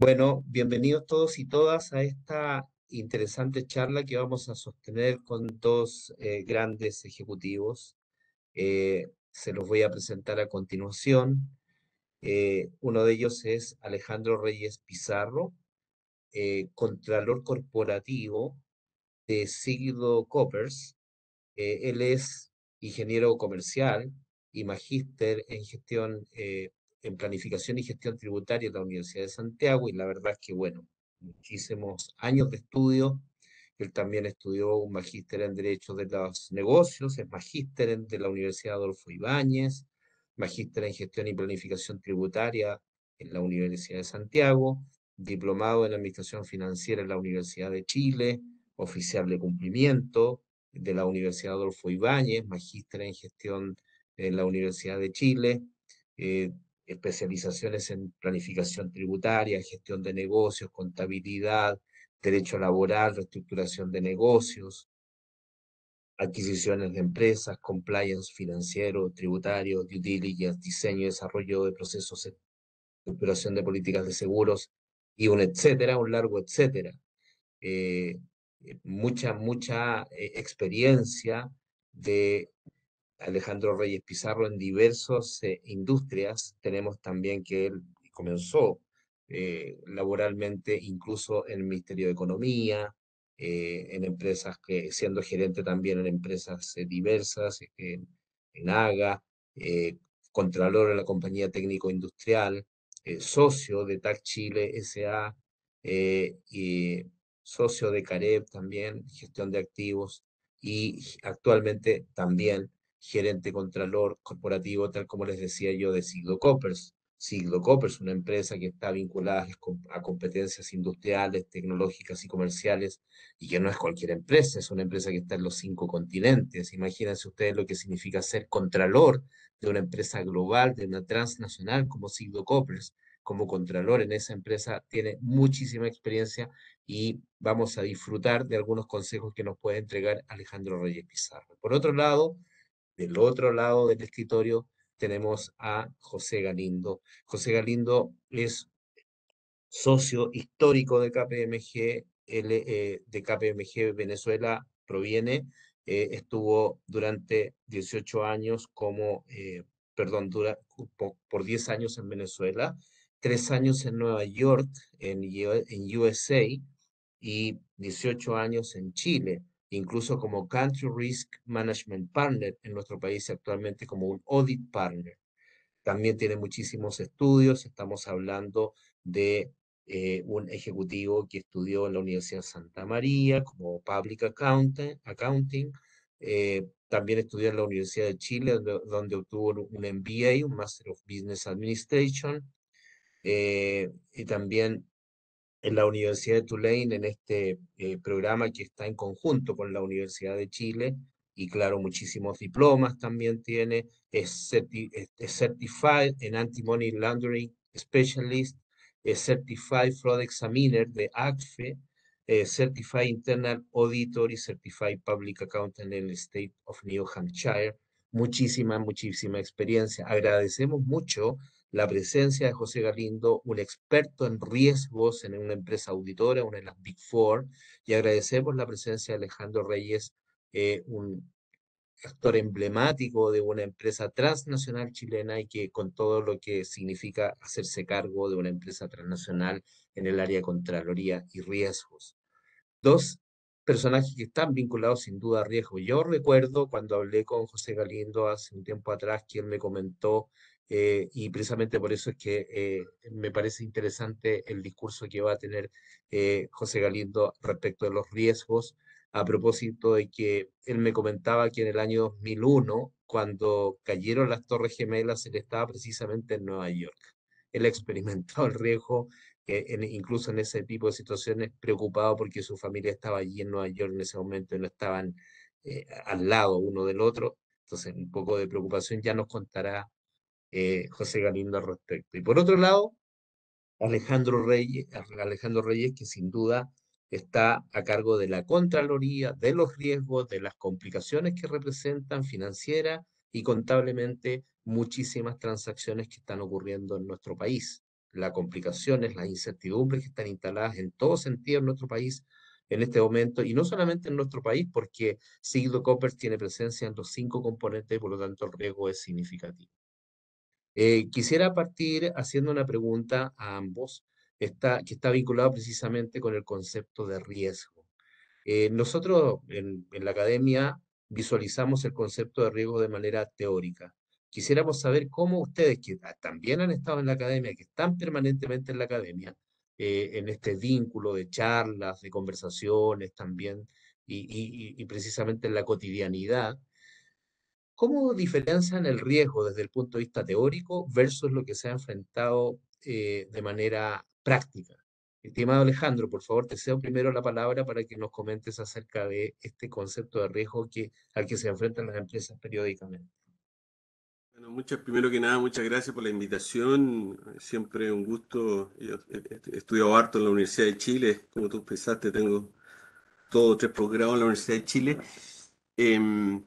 Bueno, bienvenidos todos y todas a esta interesante charla que vamos a sostener con dos grandes ejecutivos. Se los voy a presentar a continuación. Uno de ellos es Alejandro Reyes Pizarro, Contralor Corporativo de Siglo Coppers. Él es ingeniero comercial y magíster en gestión, en planificación y gestión tributaria de la Universidad de Santiago, y la verdad es que, bueno, muchísimos años de estudio. Él también estudió un magíster en Derecho de los Negocios, es magíster de la Universidad Adolfo Ibáñez, magíster en gestión y planificación tributaria en la Universidad de Santiago, diplomado en Administración Financiera en la Universidad de Chile, oficial de cumplimiento de la Universidad Adolfo Ibáñez, magíster en gestión en la Universidad de Chile, eh, especializaciones en planificación tributaria, gestión de negocios, contabilidad, derecho laboral, reestructuración de negocios, adquisiciones de empresas, compliance financiero, tributario, due diligence, diseño y desarrollo de procesos, estructuración de políticas de seguros y un etcétera, un largo etcétera. eh, mucha experiencia de Alejandro Reyes Pizarro en diversas industrias. Tenemos también que él comenzó laboralmente incluso en el Ministerio de Economía, en empresas que, siendo gerente también en empresas diversas, en AGA, eh, contralor en la compañía técnico-industrial, socio de TAC Chile S.A., y socio de Careb también, gestión de activos, y actualmente también gerente contralor corporativo, tal como les decía yo, de Siglo Coppers. Siglo Coppers, una empresa que está vinculada a competencias industriales, tecnológicas y comerciales, y que no es cualquier empresa, es una empresa que está en los 5 continentes. Imagínense ustedes lo que significa ser contralor de una empresa global, de una transnacional como Siglo Coppers. Como contralor en esa empresa tiene muchísima experiencia, y vamos a disfrutar de algunos consejos que nos puede entregar Alejandro Reyes Pizarro. Por otro lado, del otro lado del escritorio tenemos a José Galindo. José Galindo es socio histórico de KPMG, de KPMG Venezuela proviene. Estuvo durante 18 años como, perdón, por 10 años en Venezuela, 3 años en Nueva York, en USA, y 18 años en Chile, incluso como Country Risk Management Partner en nuestro país, actualmente como un Audit Partner. También tiene muchísimos estudios. Estamos hablando de un ejecutivo que estudió en la Universidad de Santa María como Public Accounting. También estudió en la Universidad de Chile, donde obtuvo un MBA, un Master of Business Administration. Y también en la Universidad de Tulane, en este programa que está en conjunto con la Universidad de Chile. Y claro, muchísimos diplomas también tiene. Es Certified en Anti-Money Laundering Specialist, es Certified Fraud Examiner de ACFE, Certified Internal Auditor y Certified Public Accountant en el State of New Hampshire. Muchísima experiencia. Agradecemos mucho la presencia de José Galindo, un experto en riesgos en una empresa auditora, una de las Big Four, y agradecemos la presencia de Alejandro Reyes, un actor emblemático de una empresa transnacional chilena, y que con todo lo que significa hacerse cargo de una empresa transnacional en el área de Contraloría y riesgos. Dos personajes que están vinculados sin duda a riesgo. Yo recuerdo cuando hablé con José Galindo hace un tiempo atrás, que él me comentó, y precisamente por eso es que me parece interesante el discurso que va a tener José Galindo respecto de los riesgos, a propósito de que él me comentaba que en el año 2001, cuando cayeron las Torres Gemelas, él estaba precisamente en Nueva York. Él experimentó el riesgo, incluso en ese tipo de situaciones, preocupado porque su familia estaba allí en Nueva York en ese momento y no estaban al lado uno del otro. Entonces, un poco de preocupación ya nos contará José Galindo al respecto. Y por otro lado, Alejandro Reyes, que sin duda está a cargo de la Contraloría, de los riesgos, de las complicaciones que representan financiera y contablemente muchísimas transacciones que están ocurriendo en nuestro país. las complicaciones, las incertidumbres que están instaladas en todo sentido en nuestro país en este momento, y no solamente en nuestro país, porque Sigdo Coppers tiene presencia en los 5 componentes y por lo tanto el riesgo es significativo. Quisiera partir haciendo una pregunta a ambos, que está vinculado precisamente con el concepto de riesgo. Nosotros en la academia visualizamos el concepto de riesgo de manera teórica. Quisiéramos saber cómo ustedes, que también han estado en la academia, que están permanentemente en la academia, en este vínculo de charlas, de conversaciones también, y precisamente en la cotidianidad, ¿cómo diferencian el riesgo desde el punto de vista teórico versus lo que se ha enfrentado de manera práctica? Estimado Alejandro, por favor, te cedo primero la palabra para que nos comentes acerca de este concepto de riesgo al que se enfrentan las empresas periódicamente. Bueno, primero que nada, muchas gracias por la invitación. Siempre un gusto. Yo he estudiado harto en la Universidad de Chile. Como tú pensaste, tengo todo 3 posgrados en la Universidad de Chile. Em,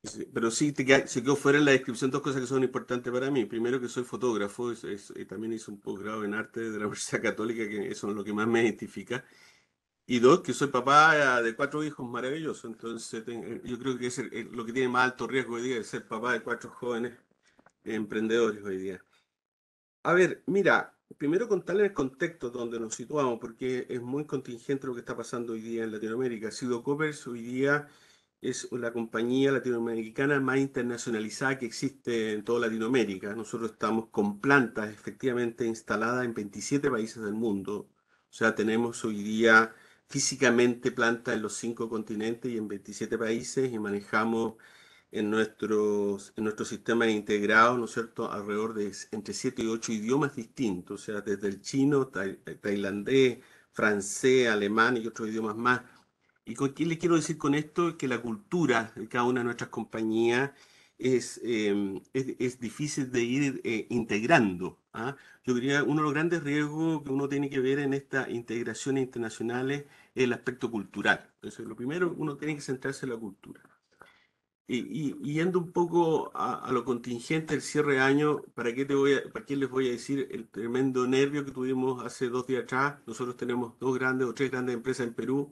sí, pero sí, se quedó fuera en la descripción 2 cosas que son importantes para mí. Primero, que soy fotógrafo, y también hice un posgrado en arte de la Universidad Católica, que eso es lo que más me identifica. Y dos, que soy papá de 4 hijos maravillosos. Entonces, yo creo que es lo que tiene más alto riesgo hoy día, es ser papá de 4 jóvenes emprendedores hoy día. A ver, mira, primero contarles el contexto donde nos situamos, porque es muy contingente lo que está pasando hoy día en Latinoamérica. Sido Coppers hoy día es la compañía latinoamericana más internacionalizada que existe en toda Latinoamérica. Nosotros estamos con plantas efectivamente instaladas en 27 países del mundo. O sea, tenemos hoy día físicamente plantas en los 5 continentes y en 27 países, y manejamos en nuestros sistemas integrados, ¿no es cierto?, alrededor de entre 7 y 8 idiomas distintos, o sea, desde el chino, tailandés, francés, alemán y otros idiomas más. ¿Y con qué le quiero decir con esto? Que la cultura de cada una de nuestras compañías es difícil de ir integrando. ¿Ah? Yo diría, uno de los grandes riesgos que uno tiene que ver en estas integraciones internacionales es el aspecto cultural. Entonces, lo primero, uno tiene que centrarse en la cultura. Y yendo un poco a lo contingente del cierre de año, ¿para qué les voy a decir el tremendo nervio que tuvimos hace 2 días atrás? Nosotros tenemos 2 grandes o 3 grandes empresas en Perú,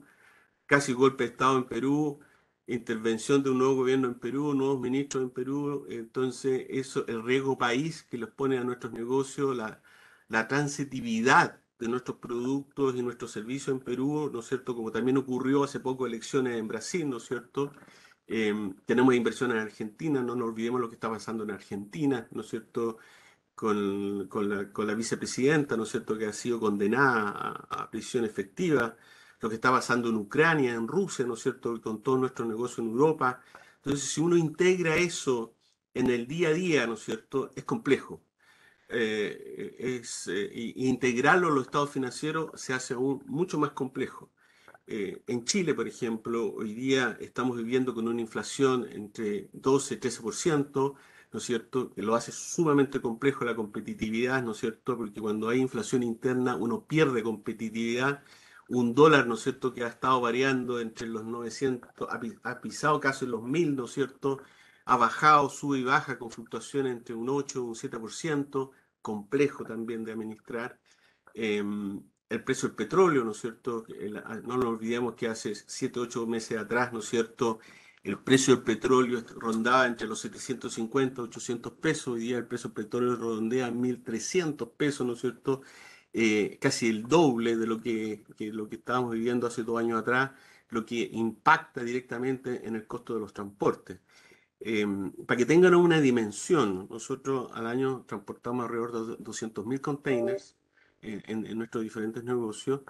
casi golpe de Estado en Perú, intervención de un nuevo gobierno en Perú, nuevos ministros en Perú. Entonces, eso, el riesgo país que les pone a nuestros negocios, la transitividad de nuestros productos y nuestros servicios en Perú, ¿no es cierto? Como también ocurrió hace poco elecciones en Brasil, ¿no es cierto? Tenemos inversión en Argentina, no nos olvidemos lo que está pasando en Argentina, ¿no es cierto? Con la vicepresidenta, ¿no es cierto?, que ha sido condenada a prisión efectiva, lo que está pasando en Ucrania, en Rusia, ¿no es cierto?, con todo nuestro negocio en Europa. Entonces, si uno integra eso en el día a día, ¿no es cierto?, es complejo. Y integrarlo en los estados financieros se hace aún mucho más complejo. En Chile, por ejemplo, hoy día estamos viviendo con una inflación entre 12 y 13%, ¿no es cierto? Que lo hace sumamente complejo la competitividad, ¿no es cierto? Porque cuando hay inflación interna uno pierde competitividad. Un dólar, ¿no es cierto?, que ha estado variando entre los 900, ha pisado casi los 1000, ¿no es cierto? Ha bajado, sube y baja con fluctuaciones entre un 8 y un 7%, complejo también de administrar. El precio del petróleo, ¿no es cierto? No nos olvidemos que hace 7, 8 meses atrás, ¿no es cierto? El precio del petróleo rondaba entre los 750, 800 pesos. Hoy día el precio del petróleo redondea 1.300 pesos, ¿no es cierto? Casi el doble de lo que estábamos viviendo hace 2 años atrás, lo que impacta directamente en el costo de los transportes. Para que tengan una dimensión, nosotros al año transportamos alrededor de 200.000 containers en nuestros diferentes negocios.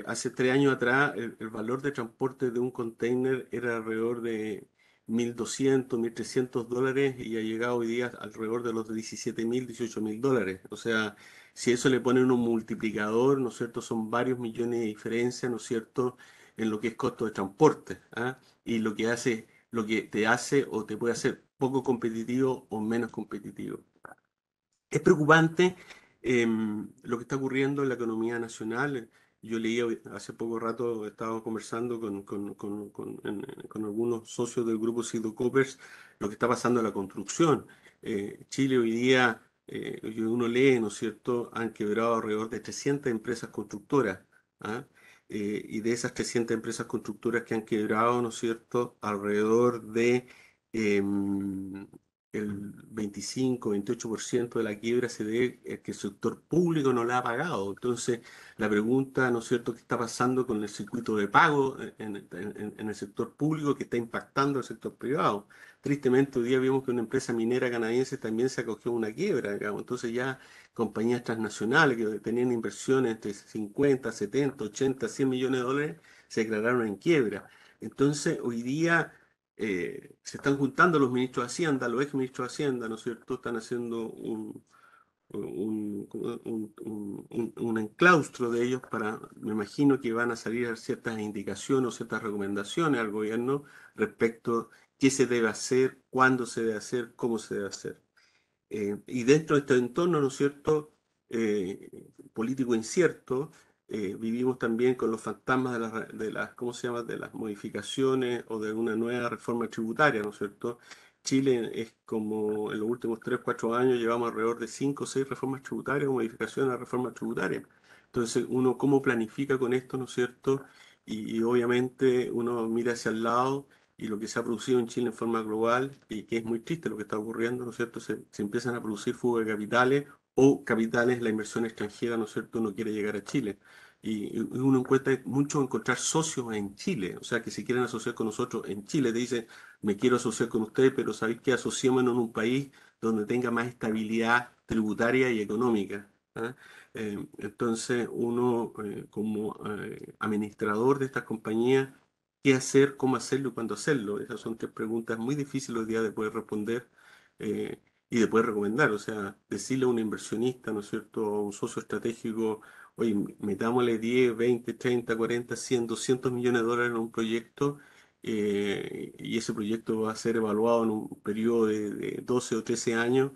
Hace 3 años atrás el valor de transporte de un container era alrededor de 1.200, $1.300, y ha llegado hoy día alrededor de los 17.000, $18.000. O sea, si eso le ponen un multiplicador, ¿no es cierto? Son varios millones de diferencias, ¿no es cierto?, en lo que es costo de transporte. ¿Ah? Y lo que te hace o te puede hacer poco competitivo o menos competitivo. Es preocupante lo que está ocurriendo en la economía nacional. Yo leí hace poco rato, estaba conversando con algunos socios del grupo Sido Coppers, lo que está pasando en la construcción. Chile hoy día y uno lee, ¿no es cierto?, han quebrado alrededor de 300 empresas constructoras. ¿Ah? Y de esas 300 empresas constructoras que han quebrado, ¿no es cierto?, alrededor de el 25-28% de la quiebra se debe a que el sector público no la ha pagado. Entonces, la pregunta, ¿no es cierto?, ¿qué está pasando con el circuito de pago en el sector público que está impactando al sector privado? Tristemente, hoy día vimos que una empresa minera canadiense también se acogió a una quiebra, digamos. Entonces ya compañías transnacionales que tenían inversiones entre 50, 70, 80, 100 millones de dólares se declararon en quiebra. Entonces, hoy día se están juntando los ministros de Hacienda, los ex ministros de Hacienda, ¿no es cierto? Están haciendo un enclaustro de ellos para, me imagino que van a salir ciertas indicaciones o ciertas recomendaciones al gobierno respecto a qué se debe hacer, cuándo se debe hacer, cómo se debe hacer. Y dentro de este entorno, ¿no es cierto?, político incierto, vivimos también con los fantasmas ¿cómo se llama?, de las modificaciones o de una nueva reforma tributaria, ¿no es cierto? Chile es como en los últimos 3 4 años llevamos alrededor de 5 o 6 reformas tributarias o modificaciones a la reforma tributaria. Entonces, uno cómo planifica con esto, ¿no es cierto? Y obviamente uno mira hacia el lado y lo que se ha producido en Chile en forma global, y que es muy triste lo que está ocurriendo, ¿no es cierto? Se empiezan a producir fugas de capitales o capitales, la inversión extranjera, ¿no es cierto?, no quiere llegar a Chile. Y uno encuentra mucho encontrar socios en Chile, o sea, que se quieren asociar con nosotros en Chile. Te dicen, me quiero asociar con usted, pero ¿sabéis qué? Asociémonos en un país donde tenga más estabilidad tributaria y económica. ¿Ah? Entonces, uno como administrador de estas compañías, qué hacer, cómo hacerlo y cuándo hacerlo. Esas son tres preguntas muy difíciles hoy día de poder responder y de poder recomendar. O sea, decirle a un inversionista, ¿no es cierto?, a un socio estratégico, oye, metámosle 10, 20, 30, 40, 100, 200 millones de dólares en un proyecto y ese proyecto va a ser evaluado en un periodo de 12 o 13 años.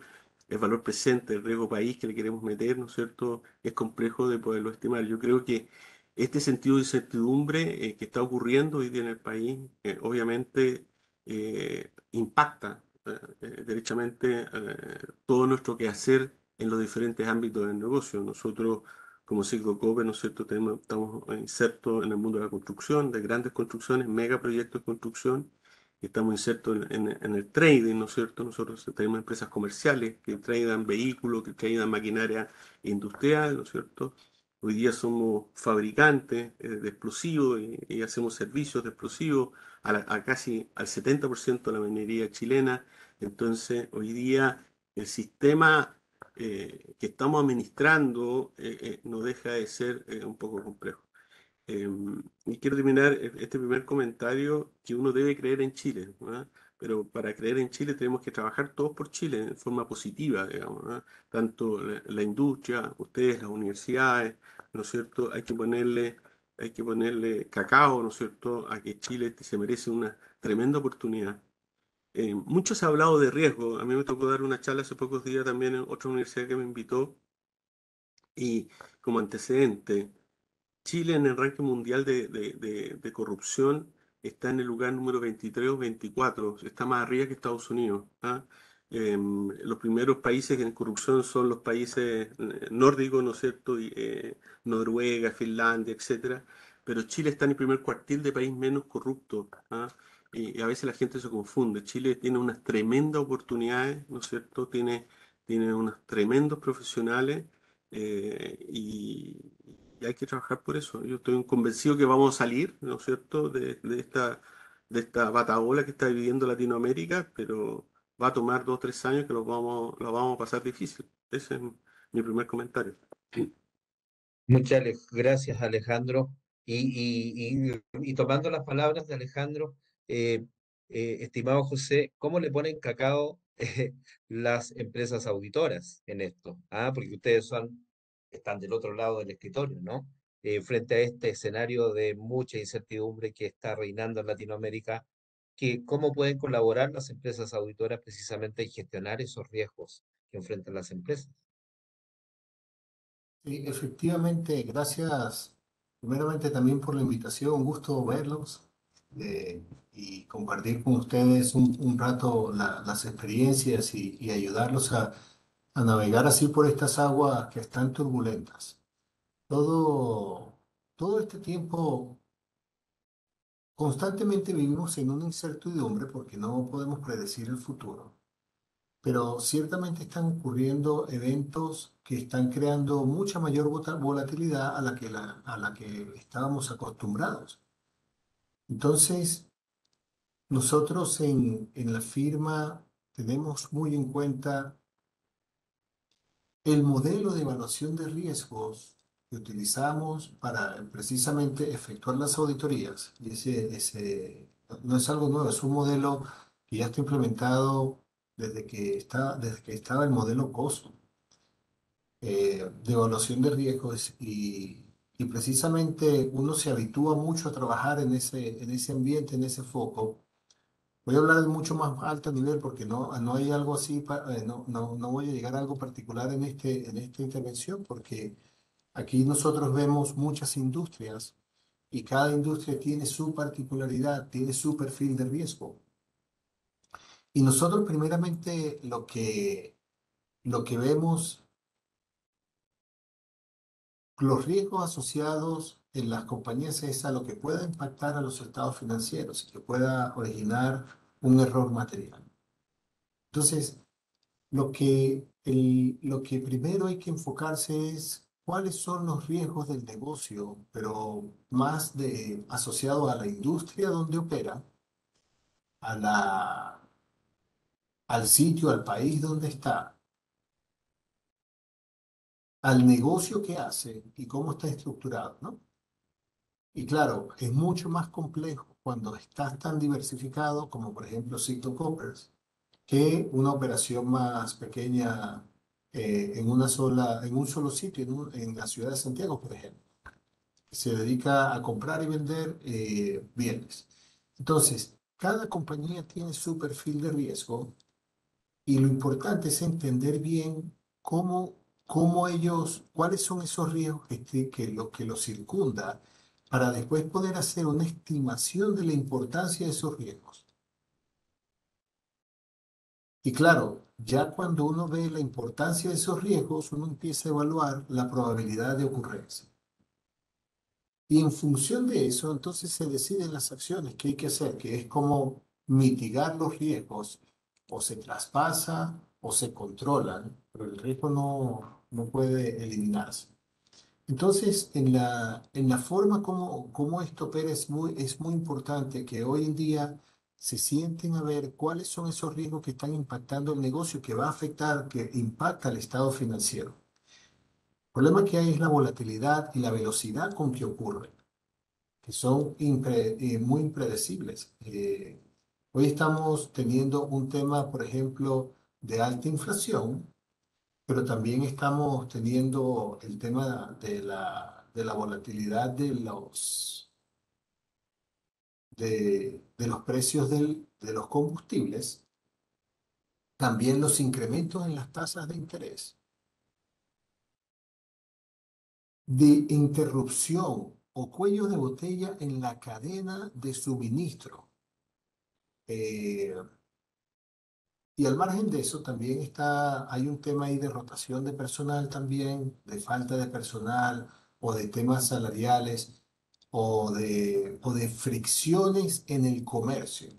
El valor presente, el riesgo país que le queremos meter, ¿no es cierto?, es complejo de poderlo estimar. Yo creo que este sentido de incertidumbre que está ocurriendo hoy día en el país, obviamente impacta derechamente todo nuestro quehacer en los diferentes ámbitos del negocio. Nosotros, como Ciclo Cope, ¿no es cierto?, estamos insertos en el mundo de la construcción, de grandes construcciones, megaproyectos de construcción. Estamos insertos en el trading, ¿no es cierto? Nosotros tenemos empresas comerciales que tradan vehículos, que tradan maquinaria industrial, ¿no es cierto? Hoy día somos fabricantes de explosivos y hacemos servicios de explosivos a casi al 70% de la minería chilena. Entonces, hoy día el sistema que estamos administrando no deja de ser un poco complejo. Eh, y quiero terminar este primer comentario que uno debe creer en Chile, ¿verdad? Pero para creer en Chile tenemos que trabajar todos por Chile en forma positiva, digamos, ¿verdad? Tanto la industria, ustedes, las universidades, ¿no es cierto? Hay que ponerle cacao, ¿no es cierto?, a que Chile se merece una tremenda oportunidad. Mucho se ha hablado de riesgo. A mí me tocó dar una charla hace pocos días también en otra universidad que me invitó y como antecedente. Chile en el ranking mundial de corrupción está en el lugar número 23 o 24, está más arriba que Estados Unidos. ¿Ah? Los primeros países en corrupción son los países nórdicos, ¿no es cierto? Noruega, Finlandia, etcétera. Pero Chile está en el primer cuartil de país menos corrupto. ¿Ah? Y a veces la gente se confunde. Chile tiene unas tremendas oportunidades, ¿no es cierto? Tiene unos tremendos profesionales y hay que trabajar por eso. Yo estoy convencido que vamos a salir, ¿no es cierto?, de esta batahola que está viviendo Latinoamérica, pero va a tomar 2 o 3 años que lo vamos a pasar difícil. Ese es mi primer comentario. Muchas gracias, Alejandro. Y tomando las palabras de Alejandro, eh, estimado José, ¿cómo le ponen cacao las empresas auditoras en esto? Ah, porque están del otro lado del escritorio, ¿no? Frente a este escenario de mucha incertidumbre que está reinando en Latinoamérica, ¿cómo pueden colaborar las empresas auditoras precisamente en gestionar esos riesgos que enfrentan las empresas? Sí, efectivamente, gracias primeramente también por la invitación, un gusto verlos y compartir con ustedes un rato las experiencias y ayudarlos a navegar así por estas aguas que están turbulentas. Todo, todo este tiempo constantemente vivimos en una incertidumbre porque no podemos predecir el futuro, pero ciertamente están ocurriendo eventos que están creando mucha mayor volatilidad a a la que estábamos acostumbrados. Entonces, nosotros en la firma tenemos muy en cuenta el modelo de evaluación de riesgos que utilizamos para precisamente efectuar las auditorías. Y ese no es algo nuevo, es un modelo que ya está implementado desde que estaba el modelo COSO de evaluación de riesgos y precisamente uno se habitúa mucho a trabajar en ese ambiente, en ese foco. Voy a hablar de mucho más alto nivel porque no hay algo así, no voy a llegar a algo particular en esta intervención porque aquí nosotros vemos muchas industrias y cada industria tiene su particularidad, tiene su perfil de riesgo. Y nosotros primeramente lo que vemos, los riesgos asociados en las compañías es a lo que pueda impactar a los estados financieros y que pueda originar un error material. Entonces, lo que primero hay que enfocarse es cuáles son los riesgos del negocio, pero más asociado a la industria donde opera, a al sitio, al país donde está, al negocio que hace y cómo está estructurado, ¿no? Y claro, es mucho más complejo cuando estás tan diversificado como por ejemplo Cito Coppers, que una operación más pequeña en un solo sitio, en la ciudad de Santiago, por ejemplo. Se dedica a comprar y vender bienes. Entonces, cada compañía tiene su perfil de riesgo y lo importante es entender bien cómo ellos, cuáles son esos riesgos que los circunda para después poder hacer una estimación de la importancia de esos riesgos. Y claro, ya cuando uno ve la importancia de esos riesgos, uno empieza a evaluar la probabilidad de ocurrencia. Y en función de eso, entonces se deciden las acciones que hay que hacer, que es como mitigar los riesgos, o se traspasa o se controlan, pero el riesgo no puede eliminarse. Entonces, en la forma como esto opera es muy importante que hoy en día se sienten a ver cuáles son esos riesgos que están impactando el negocio, que va a afectar, que impacta al estado financiero. El problema que hay es la volatilidad y la velocidad con que ocurre, que son muy impredecibles. Hoy estamos teniendo un tema, por ejemplo, de alta inflación, pero también estamos teniendo el tema de la volatilidad de los precios de los combustibles, también los incrementos en las tasas de interés, de interrupción o cuello de botella en la cadena de suministro. Eh, y al margen de eso también hay un tema ahí de rotación de personal también, de falta de personal o de temas salariales o de fricciones en el comercio.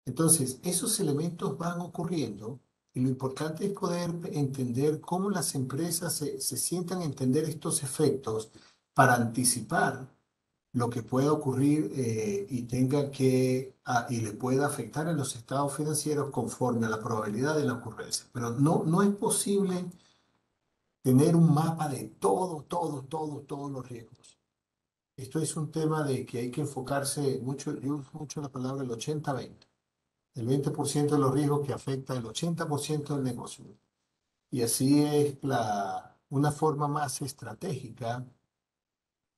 Entonces, esos elementos van ocurriendo y lo importante es poder entender cómo las empresas se sientan a entender estos efectos para anticipar lo que pueda ocurrir y y le pueda afectar en los estados financieros conforme a la probabilidad de la ocurrencia. Pero no es posible tener un mapa de todos los riesgos. Esto es un tema de que hay que enfocarse mucho, yo uso mucho la palabra el 80-20. El 20% de los riesgos que afecta el 80% del negocio. Y así es una forma más estratégica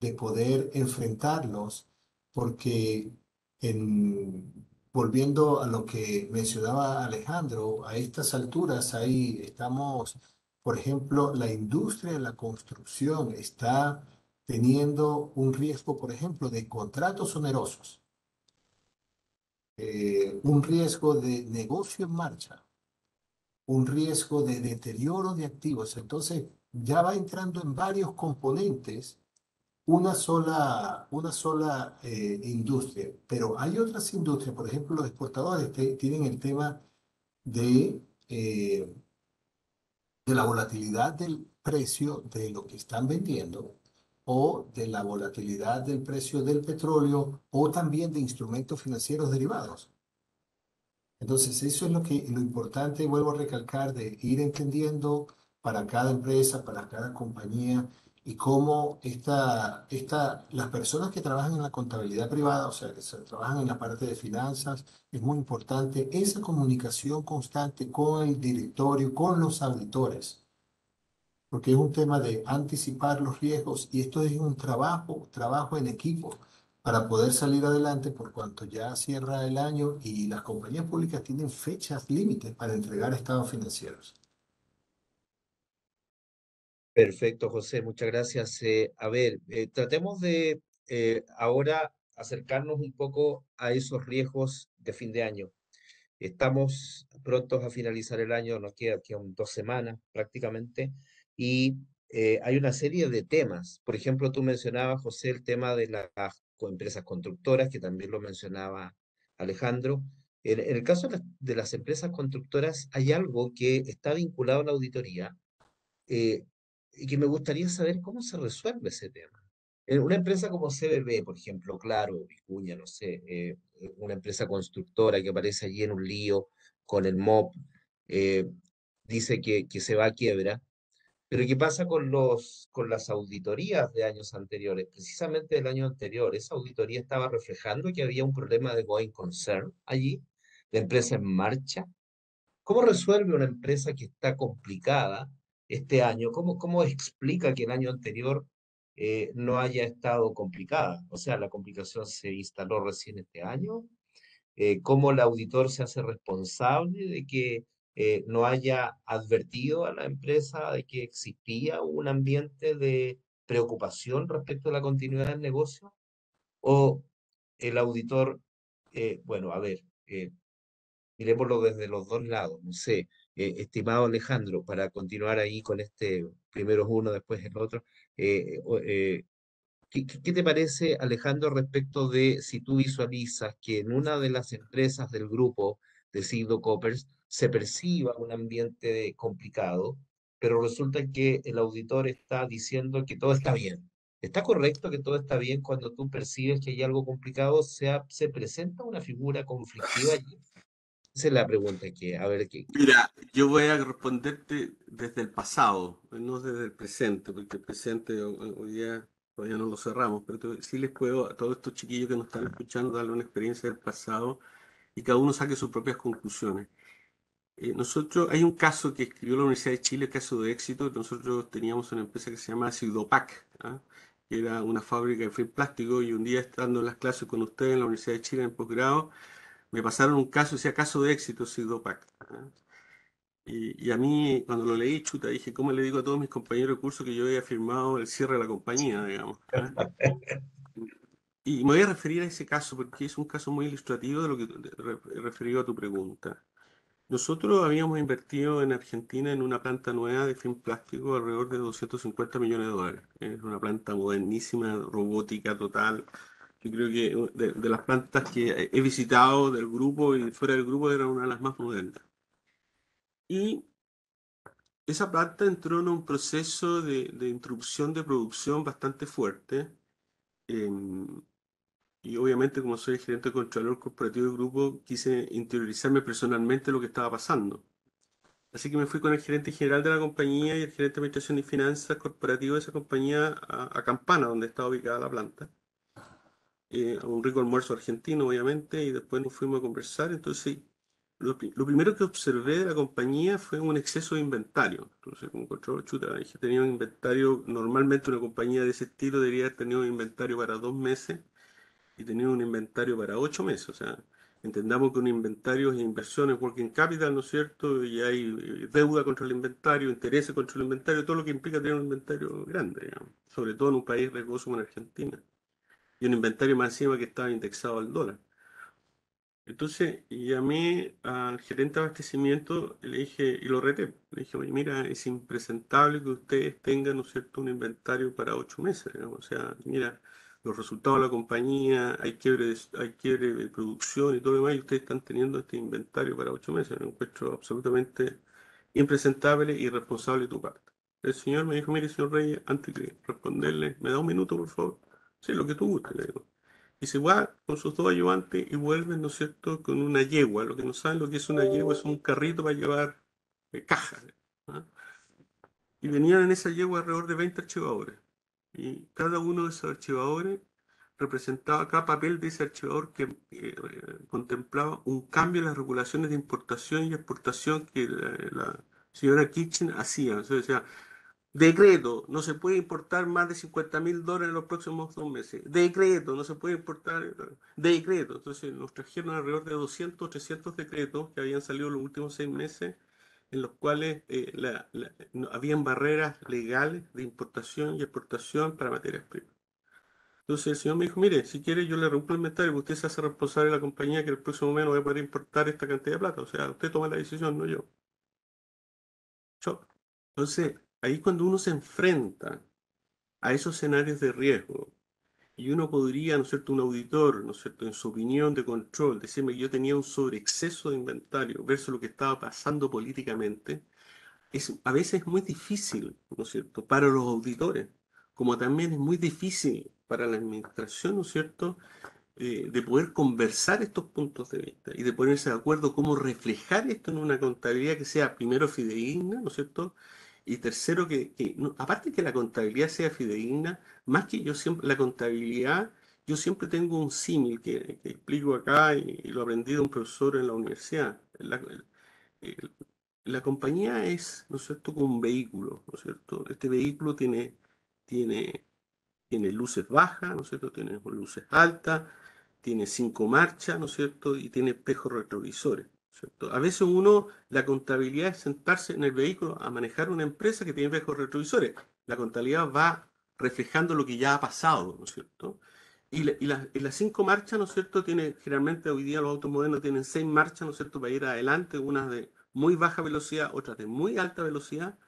de poder enfrentarlos, porque volviendo a lo que mencionaba Alejandro, a estas alturas ahí estamos, por ejemplo, la industria de la construcción está teniendo un riesgo, por ejemplo, de contratos onerosos, un riesgo de negocio en marcha. un riesgo de deterioro de activos. Entonces, ya va entrando en varios componentes una sola industria. Pero hay otras industrias, por ejemplo, los exportadores tienen el tema de, eh, de la volatilidad del precio de lo que están vendiendo o de la volatilidad del precio del petróleo o también de instrumentos financieros derivados. Entonces, eso es lo importante, vuelvo a recalcar, de ir entendiendo para cada empresa, para cada compañía, y cómo las personas que trabajan en la contabilidad privada, o sea, trabajan en la parte de finanzas, es muy importante esa comunicación constante con el directorio, con los auditores, porque es un tema de anticipar los riesgos y esto es un trabajo en equipo para poder salir adelante por cuanto ya cierra el año y las compañías públicas tienen fechas límites para entregar estados financieros. Perfecto, José, muchas gracias. A ver, tratemos de ahora acercarnos un poco a esos riesgos de fin de año. Estamos prontos a finalizar el año, nos quedan 2 semanas prácticamente, y hay una serie de temas. Por ejemplo, tú mencionabas, José, el tema de las empresas constructoras, que también lo mencionaba Alejandro. En el caso de las empresas constructoras, hay algo que está vinculado a la auditoría eh, y que me gustaría saber cómo se resuelve ese tema. En una empresa como CBB, por ejemplo, claro, Vicuña, no sé, una empresa constructora que aparece allí en un lío con el MOP, eh, dice que se va a quiebra, pero ¿qué pasa con las auditorías de años anteriores? Precisamente del año anterior, esa auditoría estaba reflejando que había un problema de going concern allí, de empresa en marcha. ¿Cómo resuelve una empresa que está complicada este año? ¿Cómo explica que el año anterior no haya estado complicada? O sea, la complicación se instaló recién este año. ¿Cómo el auditor se hace responsable de que no haya advertido a la empresa de que existía un ambiente de preocupación respecto a la continuidad del negocio? ¿O el auditor, bueno, a ver, miremoslo desde los dos lados, no sé, estimado Alejandro, para continuar ahí con este, primero es uno, después el otro, ¿qué te parece, Alejandro, respecto de si tú visualizas que en una de las empresas del grupo de Sigdo Coppers se perciba un ambiente complicado, pero resulta que el auditor está diciendo que todo está bien? ¿Está correcto que todo está bien cuando tú percibes que hay algo complicado? ¿Se presenta una figura conflictiva allí? Esa es la pregunta que, a ver, Mira, yo voy a responderte desde el pasado, no desde el presente, porque el presente hoy día todavía no lo cerramos, pero sí les puedo a todos estos chiquillos que nos están escuchando darle una experiencia del pasado y cada uno saque sus propias conclusiones. Nosotros, hay un caso que escribió la Universidad de Chile, caso de éxito. Nosotros teníamos una empresa que se llama Sidopac, ¿ah? Que era una fábrica de film plástico, y un día estando en las clases con ustedes en la Universidad de Chile en posgrado, me pasaron un caso, decía caso de éxito Sidopac. ¿Ah? Y a mí, cuando lo leí, chuta, dije, ¿cómo le digo a todos mis compañeros de curso que yo había firmado el cierre de la compañía, digamos? ¿Ah? Y me voy a referir a ese caso porque es un caso muy ilustrativo de lo que referido a tu pregunta. Nosotros habíamos invertido en Argentina en una planta nueva de film plástico alrededor de 250 millones de dólares. Es una planta modernísima, robótica total. Yo creo que de las plantas que he visitado del grupo y fuera del grupo era una de las más modernas. Y esa planta entró en un proceso de interrupción de producción bastante fuerte. em, y obviamente, como soy el gerente controlador corporativo del grupo, quise interiorizarme personalmente lo que estaba pasando. Así que me fui con el gerente general de la compañía y el gerente de administración y finanzas corporativo de esa compañía a Campana, donde está ubicada la planta. A un rico almuerzo argentino, obviamente, y después nos fuimos a conversar. Entonces, lo primero que observé de la compañía fue un exceso de inventario. Entonces, como control, chuta, dije, tenía un inventario, normalmente una compañía de ese estilo debería haber tenido un inventario para 2 meses y tenía un inventario para 8 meses. O sea, entendamos que un inventario es inversión en working capital, ¿no es cierto? Y hay deuda contra el inventario, intereses contra el inventario, todo lo que implica tener un inventario grande, digamos, sobre todo en un país riesgoso como en Argentina. Y un inventario más encima que estaba indexado al dólar. Entonces llamé al gerente de abastecimiento y le dije, y lo reté. Le dije, oye, mira, es impresentable que ustedes tengan, ¿no es cierto?, un inventario para 8 meses, ¿no? O sea, mira, los resultados de la compañía, hay quiebre de producción y todo lo demás, y ustedes están teniendo este inventario para 8 meses. Lo encuentro absolutamente impresentable y irresponsable de tu parte. El señor me dijo, mire, señor Reyes, antes de responderle, ¿me da un minuto, por favor? Sí, lo que tú gustes, le digo. Y se va con sus dos ayudantes y vuelven, ¿no es cierto?, con una yegua. Lo que no saben lo que es una yegua es un carrito para llevar cajas. ¿Ah? Y venían en esa yegua alrededor de 20 archivadores. Y cada uno de esos archivadores representaba, cada papel de ese archivador que contemplaba un cambio en las regulaciones de importación y exportación que la señora Kitchen hacía. O sea, decreto, no se puede importar más de $50.000 en los próximos 2 meses. Decreto, no se puede importar. Decreto. Entonces nos trajeron alrededor de 200 o 300 decretos que habían salido en los últimos 6 meses, en los cuales habían barreras legales de importación y exportación para materias primas. Entonces el señor me dijo, mire, si quiere yo le rompo el inventario, porque usted se hace responsable de la compañía que el próximo mes no va a poder importar esta cantidad de plata. O sea, usted toma la decisión, no yo. Yo. Entonces, ahí cuando uno se enfrenta a esos escenarios de riesgo, y uno podría, ¿no es cierto?, un auditor, ¿no es cierto?, en su opinión de control, decirme que yo tenía un sobreexceso de inventario versus lo que estaba pasando políticamente, a veces es muy difícil, ¿no es cierto?, para los auditores, como también es muy difícil para la administración, ¿no es cierto?, de poder conversar estos puntos de vista y de ponerse de acuerdo cómo reflejar esto en una contabilidad que sea primero fidedigna, ¿no es cierto? Y tercero, aparte que la contabilidad sea fidedigna, más que yo siempre, la contabilidad, yo siempre tengo un símil que explico acá y lo aprendí de un profesor en la universidad. El- la compañía es, ¿no es cierto?, como un vehículo, ¿no es cierto? Este vehículo tiene tiene luces bajas, ¿no es cierto? Tiene luces altas, tiene 5 marchas, ¿no es cierto? Y tiene espejos retrovisores, ¿cierto? A veces la contabilidad es sentarse en el vehículo a manejar una empresa que tiene espejos retrovisores. La contabilidad va reflejando lo que ya ha pasado, ¿no es cierto? Y las 5 marchas, ¿no es cierto? Generalmente hoy día los autos modernos tienen 6 marchas, ¿no es cierto? Para ir adelante, unas de muy baja velocidad, otras de muy alta velocidad,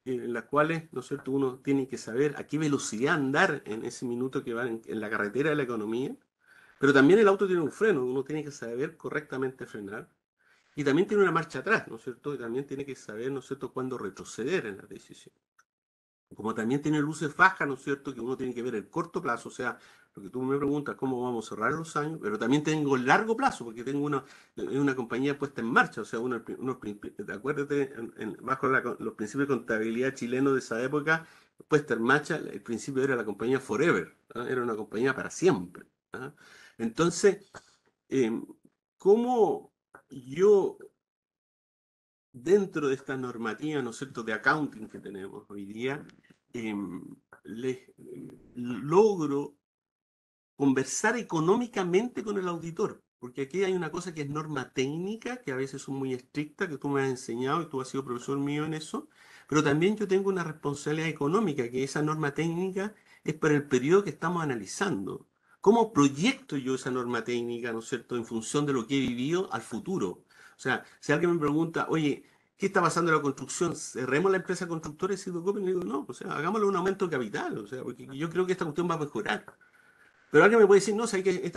en las cuales, ¿no es cierto?, uno tiene que saber a qué velocidad andar en ese minuto que va en la carretera de la economía, pero también el auto tiene un freno, uno tiene que saber correctamente frenar, y también tiene una marcha atrás, ¿no es cierto?, y también tiene que saber, ¿no es cierto?, cuándo retroceder en la decisión. Como también tiene luces bajas, ¿no es cierto?, que uno tiene que ver el corto plazo, o sea, lo que tú me preguntas, cómo vamos a cerrar los años, pero también tengo el largo plazo, porque tengo una compañía puesta en marcha, o sea, acuérdate, bajo los principios de contabilidad chilenos de esa época, puesta en marcha, el principio era la compañía Forever, ¿ah? Era una compañía para siempre. ¿Ah? Entonces, em, ¿cómo yo dentro de esta normativa, ¿no es cierto?, de accounting que tenemos hoy día, em, logro conversar económicamente con el auditor? Porque aquí hay una cosa que es norma técnica, que a veces son muy estrictas, que tú me has enseñado y tú has sido profesor mío en eso, pero también yo tengo una responsabilidad económica, que esa norma técnica es para el periodo que estamos analizando. ¿Cómo proyecto yo esa norma técnica, ¿no es cierto?, en función de lo que he vivido al futuro? O sea, si alguien me pregunta, oye, ¿qué está pasando en la construcción? ¿Cerremos la empresa constructora y le digo, no, o sea, hagámosle un aumento de capital, o sea, porque yo creo que esta cuestión va a mejorar. Pero alguien me puede decir, no, sé que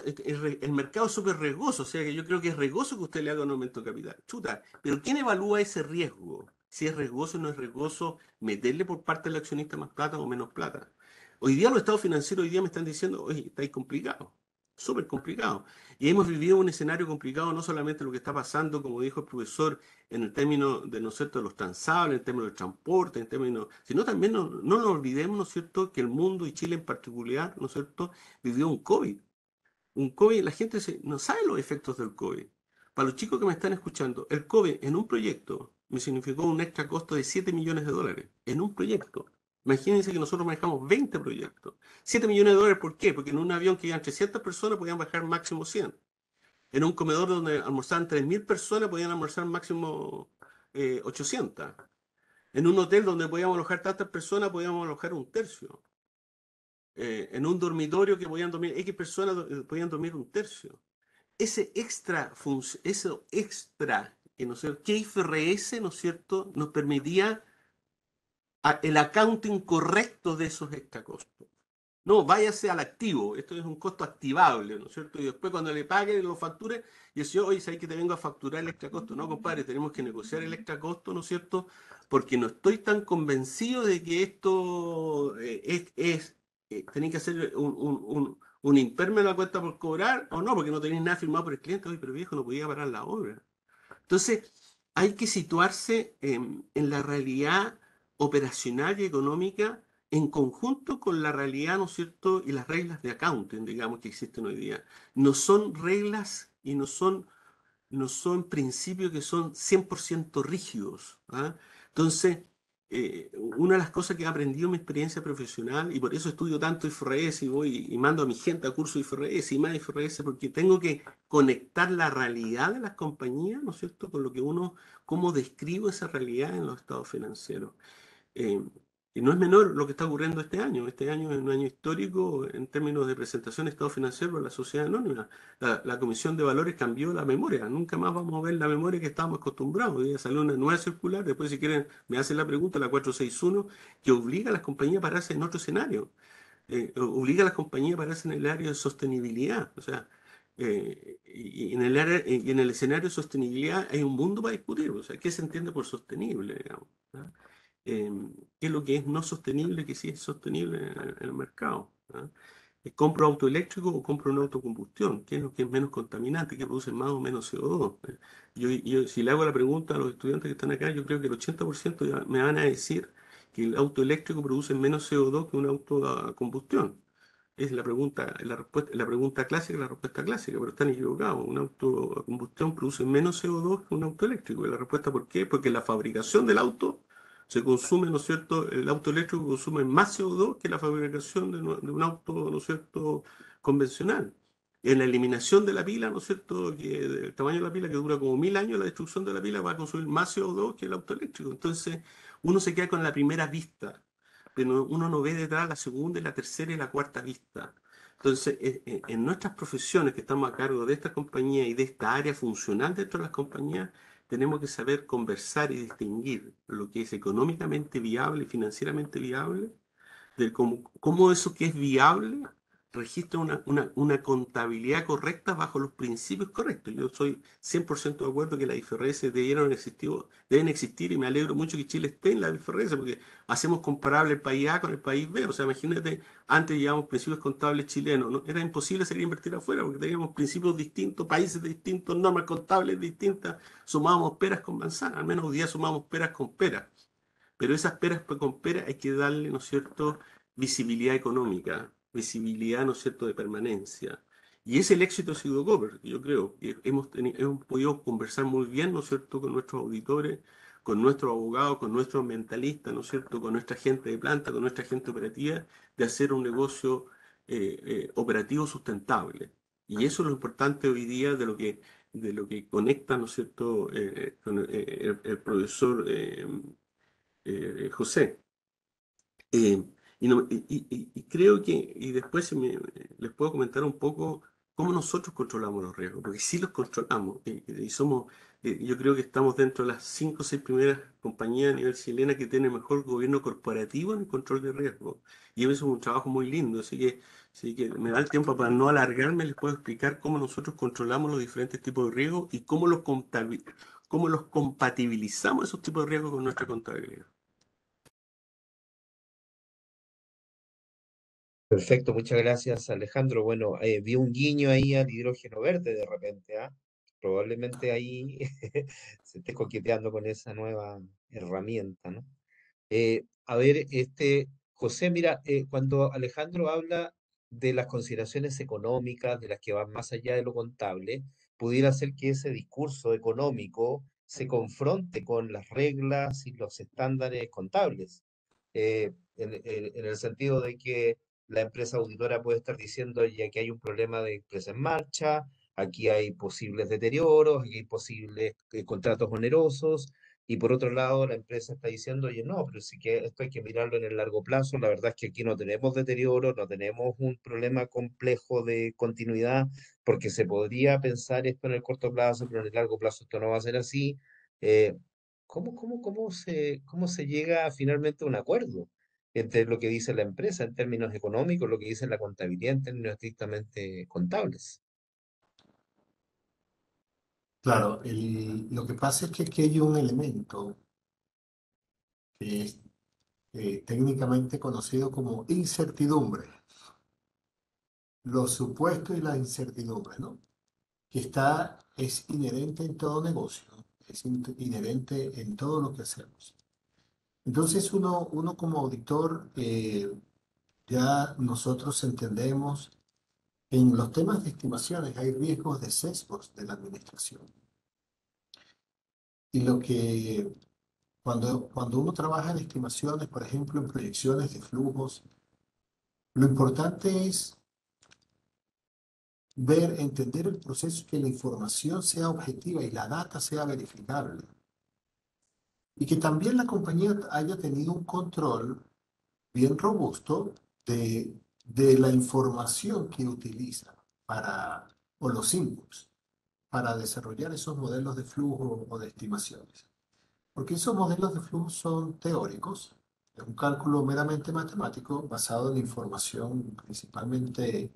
el mercado es súper riesgoso, o sea que yo creo que es riesgoso que usted le haga un aumento de capital. Chuta, pero ¿quién evalúa ese riesgo? Si es riesgoso o no es riesgoso, meterle por parte del accionista más plata o menos plata. Hoy día los estados financieros hoy día me están diciendo, oye, está ahí complicado, súper complicado. Y hemos vivido un escenario complicado, no solamente lo que está pasando, como dijo el profesor, en el término de, ¿no es cierto?, de los transables, en el término del transporte, en términos, sino también no nos olvidemos, ¿no es cierto?, que el mundo y Chile en particular, ¿no es cierto?, vivió un COVID. Un COVID, la gente no sabe los efectos del COVID. Para los chicos que me están escuchando, el COVID en un proyecto me significó un extra costo de $7 millones. En un proyecto. Imagínense que nosotros manejamos 20 proyectos. $7 millones, ¿por qué? Porque en un avión que iban 300 personas podían bajar máximo 100. En un comedor donde almorzaban 3.000 personas podían almorzar máximo 800. En un hotel donde podíamos alojar tantas personas podíamos alojar un tercio. En un dormitorio que podían dormir X personas, podían dormir un tercio. eso extra, que, ¿no es cierto?, que IFRS, ¿no es cierto?, nos permitía el accounting correcto de esos extra costos. No, váyase al activo, esto es un costo activable, ¿no es cierto? Y después cuando le pague, lo facture, y decía, oye, ¿sabes que te vengo a facturar el extra costo? No, compadre, tenemos que negociar el extra costo, ¿no es cierto? Porque no estoy tan convencido de que esto tenéis que hacer un imperme en la cuenta por cobrar, o no, porque no tenéis nada firmado por el cliente. Oye, pero viejo, no podía parar la obra. Entonces, hay que situarse en la realidad operacional y económica en conjunto con la realidad, ¿no es cierto?, y las reglas de accounting, digamos, que existen hoy día. No son reglas y no son principios que son 100% rígidos. ¿Ah? Entonces, una de las cosas que he aprendido en mi experiencia profesional, y por eso estudio tanto IFRS y voy y mando a mi gente a curso de IFRS y más IFRS, porque tengo que conectar la realidad de las compañías, ¿no es cierto?, con lo que cómo describo esa realidad en los estados financieros. Eh, y no es menor lo que está ocurriendo este año. Este año es un año histórico en términos de presentación de estado financiero de la sociedad anónima. La Comisión de Valores cambió la memoria. Nunca más vamos a ver la memoria que estábamos acostumbrados. Hoy día salió una nueva circular. Después, si quieren, me hacen la pregunta, la 461, que obliga a las compañías a pararse en otro escenario. Obliga a las compañías a pararse en el área de sostenibilidad. O sea, y en el escenario de sostenibilidad hay un mundo para discutir. O sea, ¿qué se entiende por sostenible, digamos? ¿Ah? eh, qué es lo que es no sostenible, que sí es sostenible en el mercado. ¿Ah? ¿Compro auto eléctrico o compro un autocombustión? ¿Qué es lo que es menos contaminante, que produce más o menos CO2? Si le hago la pregunta a los estudiantes que están acá, yo creo que el 80% me van a decir que el auto eléctrico produce menos CO2 que un auto a combustión. Es la pregunta, la pregunta clásica, la respuesta clásica, pero están equivocados. Un auto a combustión produce menos CO2 que un auto eléctrico. ¿Y la respuesta por qué? Porque la fabricación del auto se consume, ¿no es cierto? El auto eléctrico consume más CO2 que la fabricación de un auto, ¿no es cierto?, convencional. En la eliminación de la pila, ¿no es cierto?, que el tamaño de la pila, que dura como 1000 años, la destrucción de la pila va a consumir más CO2 que el auto eléctrico. Entonces, uno se queda con la primera vista, pero uno no ve detrás la segunda y la tercera y la cuarta vista. Entonces, en nuestras profesiones que estamos a cargo de esta compañía y de esta área funcional dentro de las compañías, tenemos que saber conversar y distinguir lo que es económicamente viable y financieramente viable de cómo eso que es viable registra una contabilidad correcta bajo los principios correctos. Yo soy 100% de acuerdo que las IFRS deben existir, y me alegro mucho que Chile esté en la IFRS porque hacemos comparable el país A con el país B. O sea, imagínate, antes llevábamos principios contables chilenos, ¿no? Era imposible salir a invertir afuera porque teníamos principios distintos, países distintos, normas contables distintas, sumábamos peras con manzanas, al menos hoy día sumamos peras con peras. Pero esas peras con peras hay que darle, ¿no es cierto?, visibilidad económica, visibilidad, ¿no es cierto?, de permanencia. Y es el éxito de Sido Copper, yo creo. Que hemos podido conversar muy bien, ¿no es cierto?, con nuestros auditores, con nuestros abogados, con nuestros mentalistas, ¿no es cierto?, con nuestra gente de planta, con nuestra gente operativa, de hacer un negocio operativo sustentable. Y eso es lo importante hoy día de lo que conecta, ¿no es cierto?, con el profesor José. Eh, y creo que, y después les puedo comentar un poco cómo nosotros controlamos los riesgos, porque sí los controlamos, y somos, yo creo que estamos dentro de las 5 o 6 primeras compañías a nivel chilena que tienen mejor gobierno corporativo en el control de riesgos. Y eso es un trabajo muy lindo, así que me da el tiempo para no alargarme, les puedo explicar cómo nosotros controlamos los diferentes tipos de riesgos y cómo los compatibilizamos esos tipos de riesgos con nuestra contabilidad. Perfecto, muchas gracias, Alejandro. Bueno, vi un guiño ahí al hidrógeno verde de repente, ¿ah? Probablemente ahí se esté coqueteando con esa nueva herramienta, ¿no? A ver, José, mira, cuando Alejandro habla de las consideraciones económicas, de las que van más allá de lo contable, pudiera ser que ese discurso económico se confronte con las reglas y los estándares contables, en el sentido de que la empresa auditora puede estar diciendo ya que hay un problema de empresa en marcha, aquí hay posibles deterioros, aquí hay posibles contratos onerosos, Y por otro lado, la empresa está diciendo, oye, no, pero sí que esto hay que mirarlo en el largo plazo. La verdad es que aquí no tenemos deterioro, no tenemos un problema complejo de continuidad, porque se podría pensar esto en el corto plazo, pero en el largo plazo esto no va a ser así. Eh, cómo se llega finalmente a un acuerdo entre lo que dice la empresa en términos económicos, lo que dice la contabilidad en términos estrictamente contables? Claro, lo que pasa es que aquí hay un elemento que es técnicamente conocido como incertidumbre, los supuestos y las incertidumbres, ¿no? Que es inherente en todo negocio, ¿no? Es inherente en todo lo que hacemos. Entonces uno como auditor, ya nosotros entendemos, en los temas de estimaciones hay riesgos de sesgos de la administración. Y cuando uno trabaja en estimaciones, por ejemplo, en proyecciones de flujos, lo importante es entender el proceso y que la información sea objetiva y la data sea verificable. Y que también la compañía haya tenido un control bien robusto de la información que utiliza o los inputs para desarrollar esos modelos de flujo o de estimaciones. Porque esos modelos de flujo son teóricos, es un cálculo meramente matemático basado en información principalmente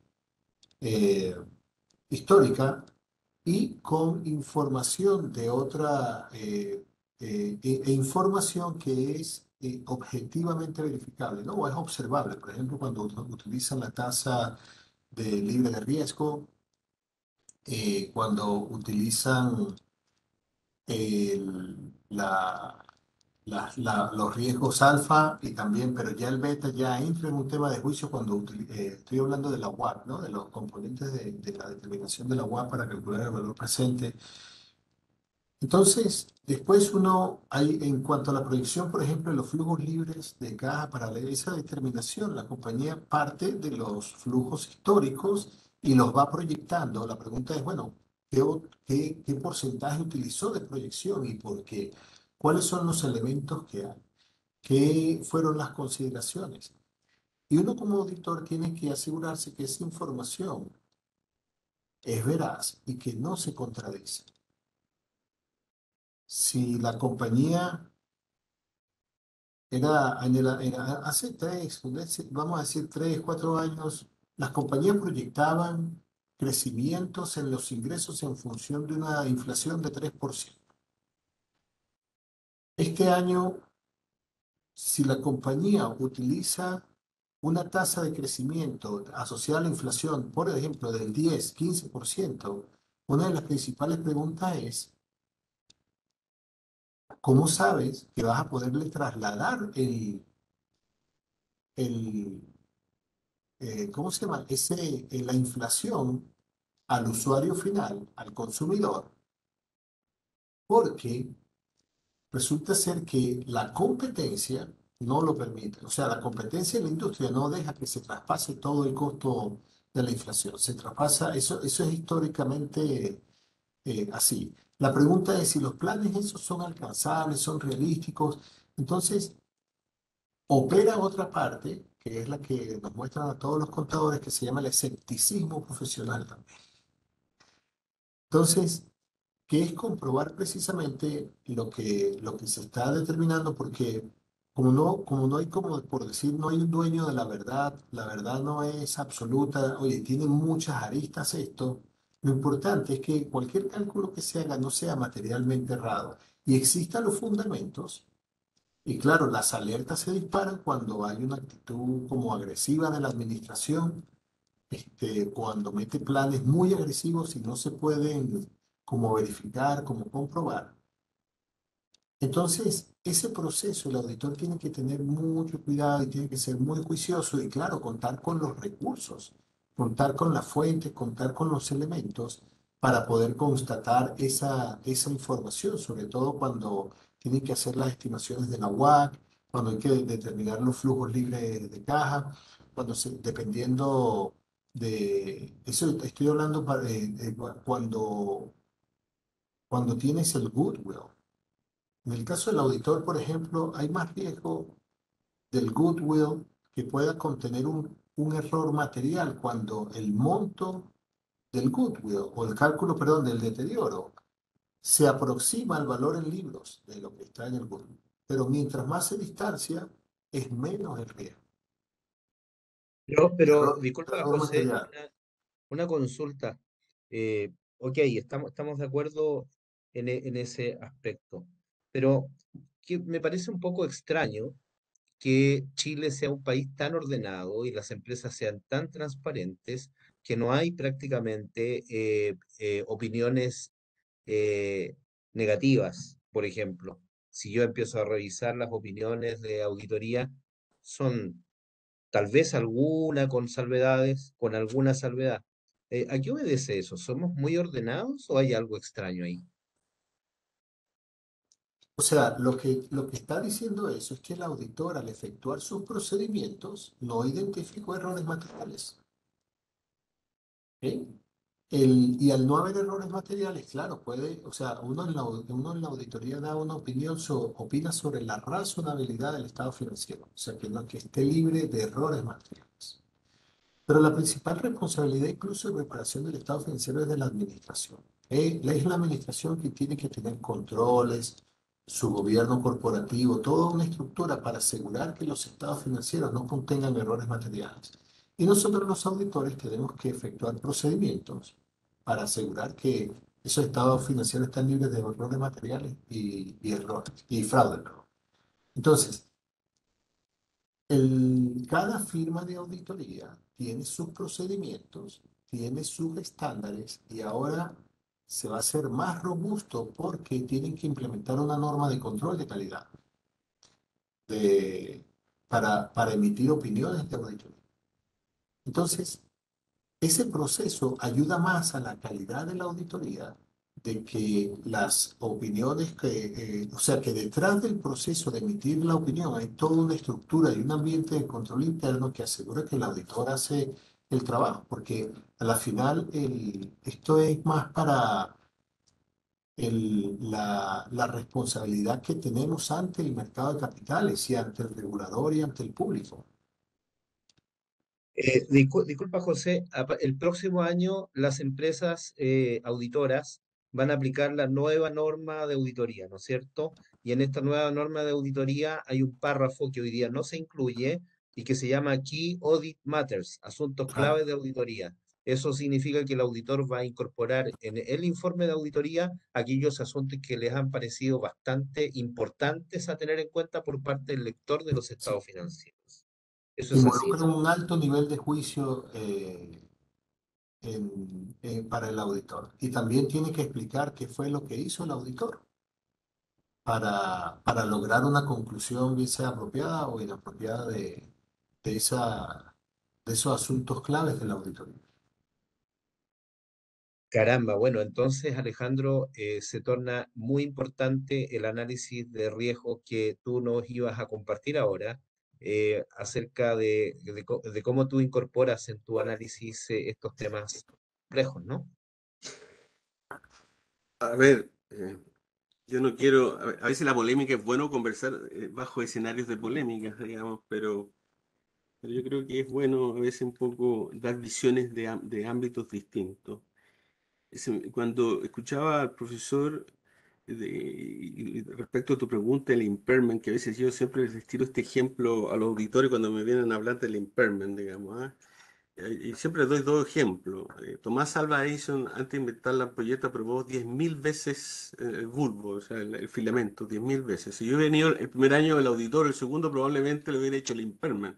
eh, histórica y con información de información que es objetivamente verificable, ¿no? O es observable. Por ejemplo, cuando utilizan la tasa de libre de riesgo, cuando utilizan la, los riesgos alfa y también, pero ya el beta ya entra en un tema de juicio cuando estoy hablando de la WAP, ¿no? De los componentes de la determinación de la WAP para calcular el valor presente. Entonces, después en cuanto a la proyección, por ejemplo, de los flujos libres de caja para esa determinación, la compañía parte de los flujos históricos y los va proyectando. La pregunta es, bueno, ¿qué porcentaje utilizó de proyección y por qué? ¿Cuáles son los elementos que hay? ¿Qué fueron las consideraciones? Y uno como auditor tiene que asegurarse que esa información es veraz y que no se contradice. Si la compañía hace vamos a decir 3, 4 años, las compañías proyectaban crecimientos en los ingresos en función de una inflación de 3%. Este año, si la compañía utiliza una tasa de crecimiento asociada a la inflación, por ejemplo, del 10, 15%, una de las principales preguntas es, ¿cómo sabes que vas a poderle trasladar el, ¿cómo se llama? La inflación al usuario final, al consumidor? Porque resulta ser que la competencia no lo permite. O sea, la competencia en la industria no deja que se traspase todo el costo de la inflación. Se traspasa, eso es históricamente así. La pregunta es si los planes esos son alcanzables, son realísticos. Entonces, opera otra parte, que es la que nos muestran a todos los contadores, que se llama el escepticismo profesional también. Entonces, que es comprobar precisamente lo que se está determinando, porque como no hay, como por decir, no hay un dueño de la verdad no es absoluta, oye, tiene muchas aristas esto, lo importante es que cualquier cálculo que se haga no sea materialmente errado y existan los fundamentos, y claro, las alertas se disparan cuando hay una actitud como agresiva de la administración, cuando mete planes muy agresivos y no se pueden como verificar, como comprobar. Entonces, ese proceso el auditor tiene que tener mucho cuidado y tiene que ser muy juicioso y claro, contar con los recursos, contar con las fuentes, contar con los elementos para poder constatar esa información, sobre todo cuando tienen que hacer las estimaciones de la WAC, cuando hay que determinar los flujos libres de caja, dependiendo de eso, estoy hablando cuando tienes el goodwill. En el caso del auditor, por ejemplo, hay más riesgo del goodwill que pueda contener un error material cuando el monto del goodwill o el cálculo, perdón, del deterioro se aproxima al valor en libros de lo que está en el goodwill. Pero mientras más se distancia, es menos el riesgo. Pero Error, disculpa, error José, material. una consulta. Ok, estamos de acuerdo en ese aspecto, pero que me parece un poco extraño que Chile sea un país tan ordenado y las empresas sean tan transparentes que no hay prácticamente opiniones eh, negativas. Por ejemplo, si yo empiezo a revisar las opiniones de auditoría, son tal vez alguna con salvedades, con alguna salvedad. ¿A qué obedece eso? ¿Somos muy ordenados o hay algo extraño ahí? O sea, lo que está diciendo eso es que el auditor al efectuar sus procedimientos no identificó errores materiales. ¿Ok? Y al no haber errores materiales, claro, puede, o sea, uno en la auditoría da una opinión, opina sobre la razonabilidad del estado financiero, o sea, que esté libre de errores materiales. Pero la principal responsabilidad incluso de reparación del estado financiero es de la administración. Es la administración que tiene que tener controles, su gobierno corporativo, toda una estructura para asegurar que los estados financieros no contengan errores materiales. Y nosotros los auditores tenemos que efectuar procedimientos para asegurar que esos estados financieros están libres de errores materiales y errores y fraude. Entonces, cada firma de auditoría tiene sus procedimientos, tiene sus estándares y ahora se va a hacer más robusto porque tienen que implementar una norma de control de calidad de- para emitir opiniones de auditoría. Entonces, ese proceso ayuda más a la calidad de la auditoría, de que las opiniones o sea, que detrás del proceso de emitir la opinión hay toda una estructura y un ambiente de control interno que asegura que el auditor hace el trabajo, porque a la final esto es más para la responsabilidad que tenemos ante el mercado de capitales y ante el regulador y ante el público. Disculpa, José, el próximo año las empresas auditoras van a aplicar la nueva norma de auditoría, ¿no es cierto? Y en esta nueva norma de auditoría hay un párrafo que hoy día no se incluye y que se llama Key Audit Matters, asuntos Claro. clave de auditoría. Eso significa que el auditor va a incorporar en el informe de auditoría aquellos asuntos que les han parecido bastante importantes a tener en cuenta por parte del lector de los Sí. estados financieros. ¿Eso es así? Involucra un alto nivel de juicio para el auditor. Y también tiene que explicar qué fue lo que hizo el auditor para lograr una conclusión, bien sea apropiada o inapropiada de, esa, de esos asuntos claves del auditorio. Caramba, bueno, entonces Alejandro, se torna muy importante el análisis de riesgo que tú nos ibas a compartir ahora, acerca de cómo tú incorporas en tu análisis estos temas complejos, ¿no? A ver, yo no quiero, a veces la polémica es bueno conversar bajo escenarios de polémicas, digamos, pero yo creo que es bueno a veces un poco dar visiones de ámbitos distintos. Cuando escuchaba al profesor y respecto a tu pregunta, el impairment, que a veces yo siempre les tiro este ejemplo a los auditores cuando me vienen a hablar del impairment, digamos, ¿ah? Y siempre doy dos ejemplos. Tomás Alva Edison, antes de inventar la ampolleta, probó 10.000 veces el bulbo, o sea, el filamento, 10.000 veces. Si yo hubiera venido el primer año del auditor, el segundo probablemente le hubiera hecho el impairment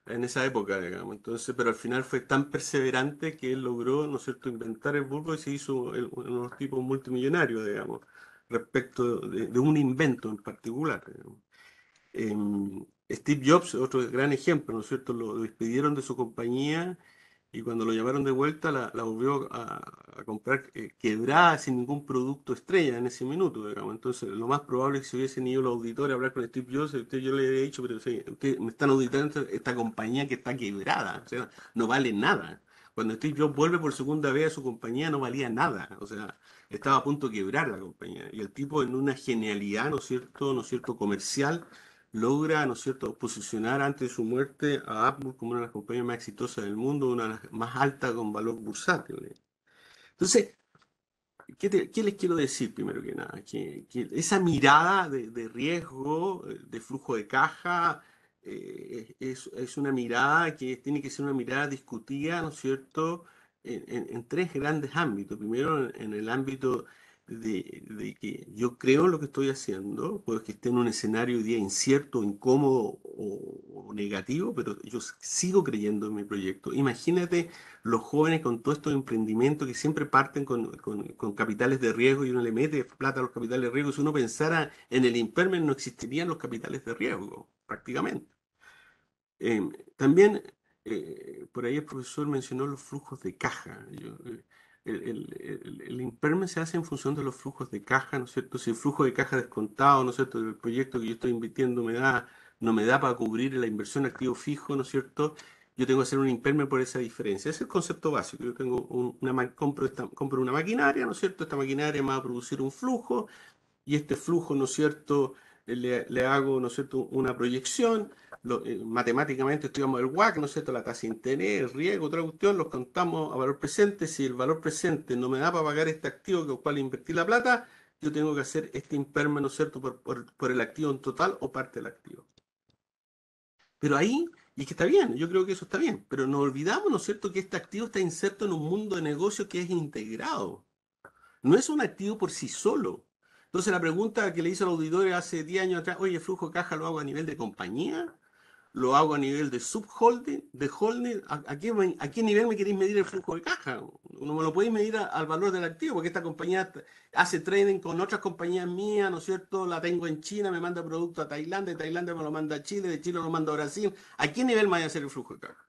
en esa época, digamos. Entonces, pero al final fue tan perseverante que él logró, ¿no es cierto?, inventar el bulbo y se hizo uno de los tipos multimillonarios, digamos, respecto de un invento en particular, digamos. Steve Jobs, otro gran ejemplo, ¿no es cierto?, lo despidieron de su compañía y cuando lo llamaron de vuelta la volvió a comprar quebrada sin ningún producto estrella en ese minuto, digamos. Entonces, lo más probable es que si hubiesen ido los auditores a hablar con Steve Jobs, yo le habría dicho, pero sí, ustedes me están auditando esta compañía que está quebrada, o sea, no vale nada. Cuando Steve Jobs vuelve por segunda vez a su compañía no valía nada, o sea, estaba a punto de quebrar la compañía. Y el tipo en una genialidad, ¿no es cierto?, comercial, logra, ¿no es cierto?, posicionar antes de su muerte a Apple como una de las compañías más exitosas del mundo, una de las más altas con valor bursátil. Entonces, ¿qué les quiero decir primero que nada? Que esa mirada de riesgo, de flujo de caja, es una mirada que tiene que ser una mirada discutida, ¿no es cierto?, en tres grandes ámbitos. Primero, en el ámbito de que yo creo en lo que estoy haciendo, puede que esté en un escenario hoy día incierto, incómodo o negativo, pero yo sigo creyendo en mi proyecto. Imagínate los jóvenes con todos estos emprendimientos que siempre parten con capitales de riesgo y uno le mete plata a los capitales de riesgo. Si uno pensara en el impermen, no existirían los capitales de riesgo, prácticamente. Eh, también, por ahí el profesor mencionó los flujos de caja. El impermen se hace en función de los flujos de caja, ¿no es cierto? Si el flujo de caja descontado, ¿no es cierto?, del proyecto que yo estoy invirtiendo no me da para cubrir la inversión activo fijo, ¿no es cierto?, yo tengo que hacer un impermen por esa diferencia. Ese es el concepto básico. Yo tengo compro una maquinaria, ¿no es cierto? Esta maquinaria me va a producir un flujo y este flujo, ¿no es cierto?, le hago, ¿no es cierto?, una proyección, matemáticamente estudiamos el WACC, ¿no es cierto?, la tasa de interés, el riesgo, otra cuestión, los contamos a valor presente. Si el valor presente no me da para pagar este activo con el cual invertí la plata, yo tengo que hacer este impermen, ¿no es cierto?, por el activo en total o parte del activo. Pero ahí, y que está bien, yo creo que eso está bien, pero no olvidamos, ¿no es cierto?, que este activo está inserto en un mundo de negocios que es integrado. No es un activo por sí solo. Entonces la pregunta que le hizo al auditorio hace 10 años atrás, oye, flujo de caja lo hago a nivel de compañía, lo hago a nivel de subholding, de holding, ¿a qué nivel me queréis medir el flujo de caja? No me lo podéis medir al valor del activo, porque esta compañía hace trading con otras compañías mías, ¿no es cierto? La tengo en China, me manda producto a Tailandia, de Tailandia me lo manda a Chile, de Chile lo manda a Brasil. ¿A qué nivel me vaya a hacer el flujo de caja?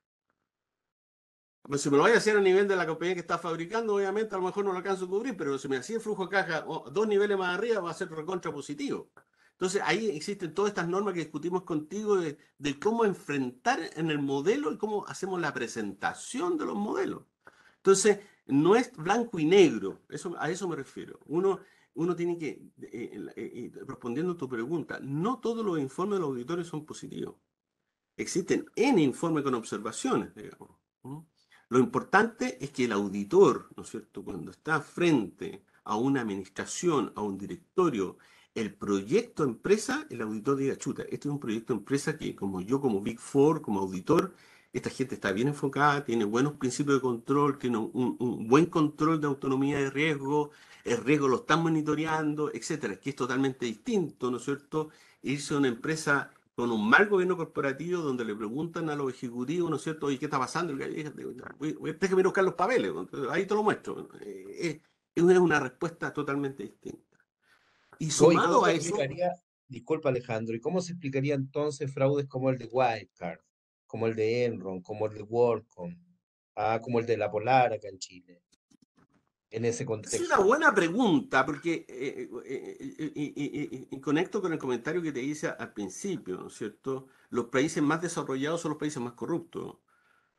Pues si me lo voy a hacer a nivel de la compañía que está fabricando, obviamente a lo mejor no lo alcanzo a cubrir, pero si me hacía el flujo de caja dos niveles más arriba, va a ser recontra positivo. Entonces ahí existen todas estas normas que discutimos contigo de cómo enfrentar en el modelo y cómo hacemos la presentación de los modelos. Entonces, no es blanco y negro, a eso me refiero. Uno tiene que, respondiendo a tu pregunta, no todos los informes de los auditores son positivos. Existen N informes con observaciones, digamos. ¿No? Lo importante es que el auditor, ¿no es cierto?, cuando está frente a una administración, a un directorio, el proyecto empresa, el auditor diga, chuta, este es un proyecto empresa que como yo, como Big Four, como auditor, esta gente está bien enfocada, tiene buenos principios de control, tiene un buen control de autonomía de riesgo, el riesgo lo están monitoreando, etcétera, que es totalmente distinto, ¿no es cierto?, irse a una empresa con un mal gobierno corporativo donde le preguntan a los ejecutivos, ¿no es cierto?, oye, ¿qué está pasando? Déjame ir a buscar los papeles, ahí te lo muestro. Es una respuesta totalmente distinta. Y No, ¿y cómo sumado se a eso, explicaría, disculpa Alejandro, ¿y cómo se explicaría entonces fraudes como el de Wirecard, como el de Enron, como el de WorldCom, como el de La Polar acá en Chile, en ese es una contexto? buena pregunta, porque y conecto con el comentario que te hice al principio, ¿no es cierto? Los países más desarrollados son los países más corruptos.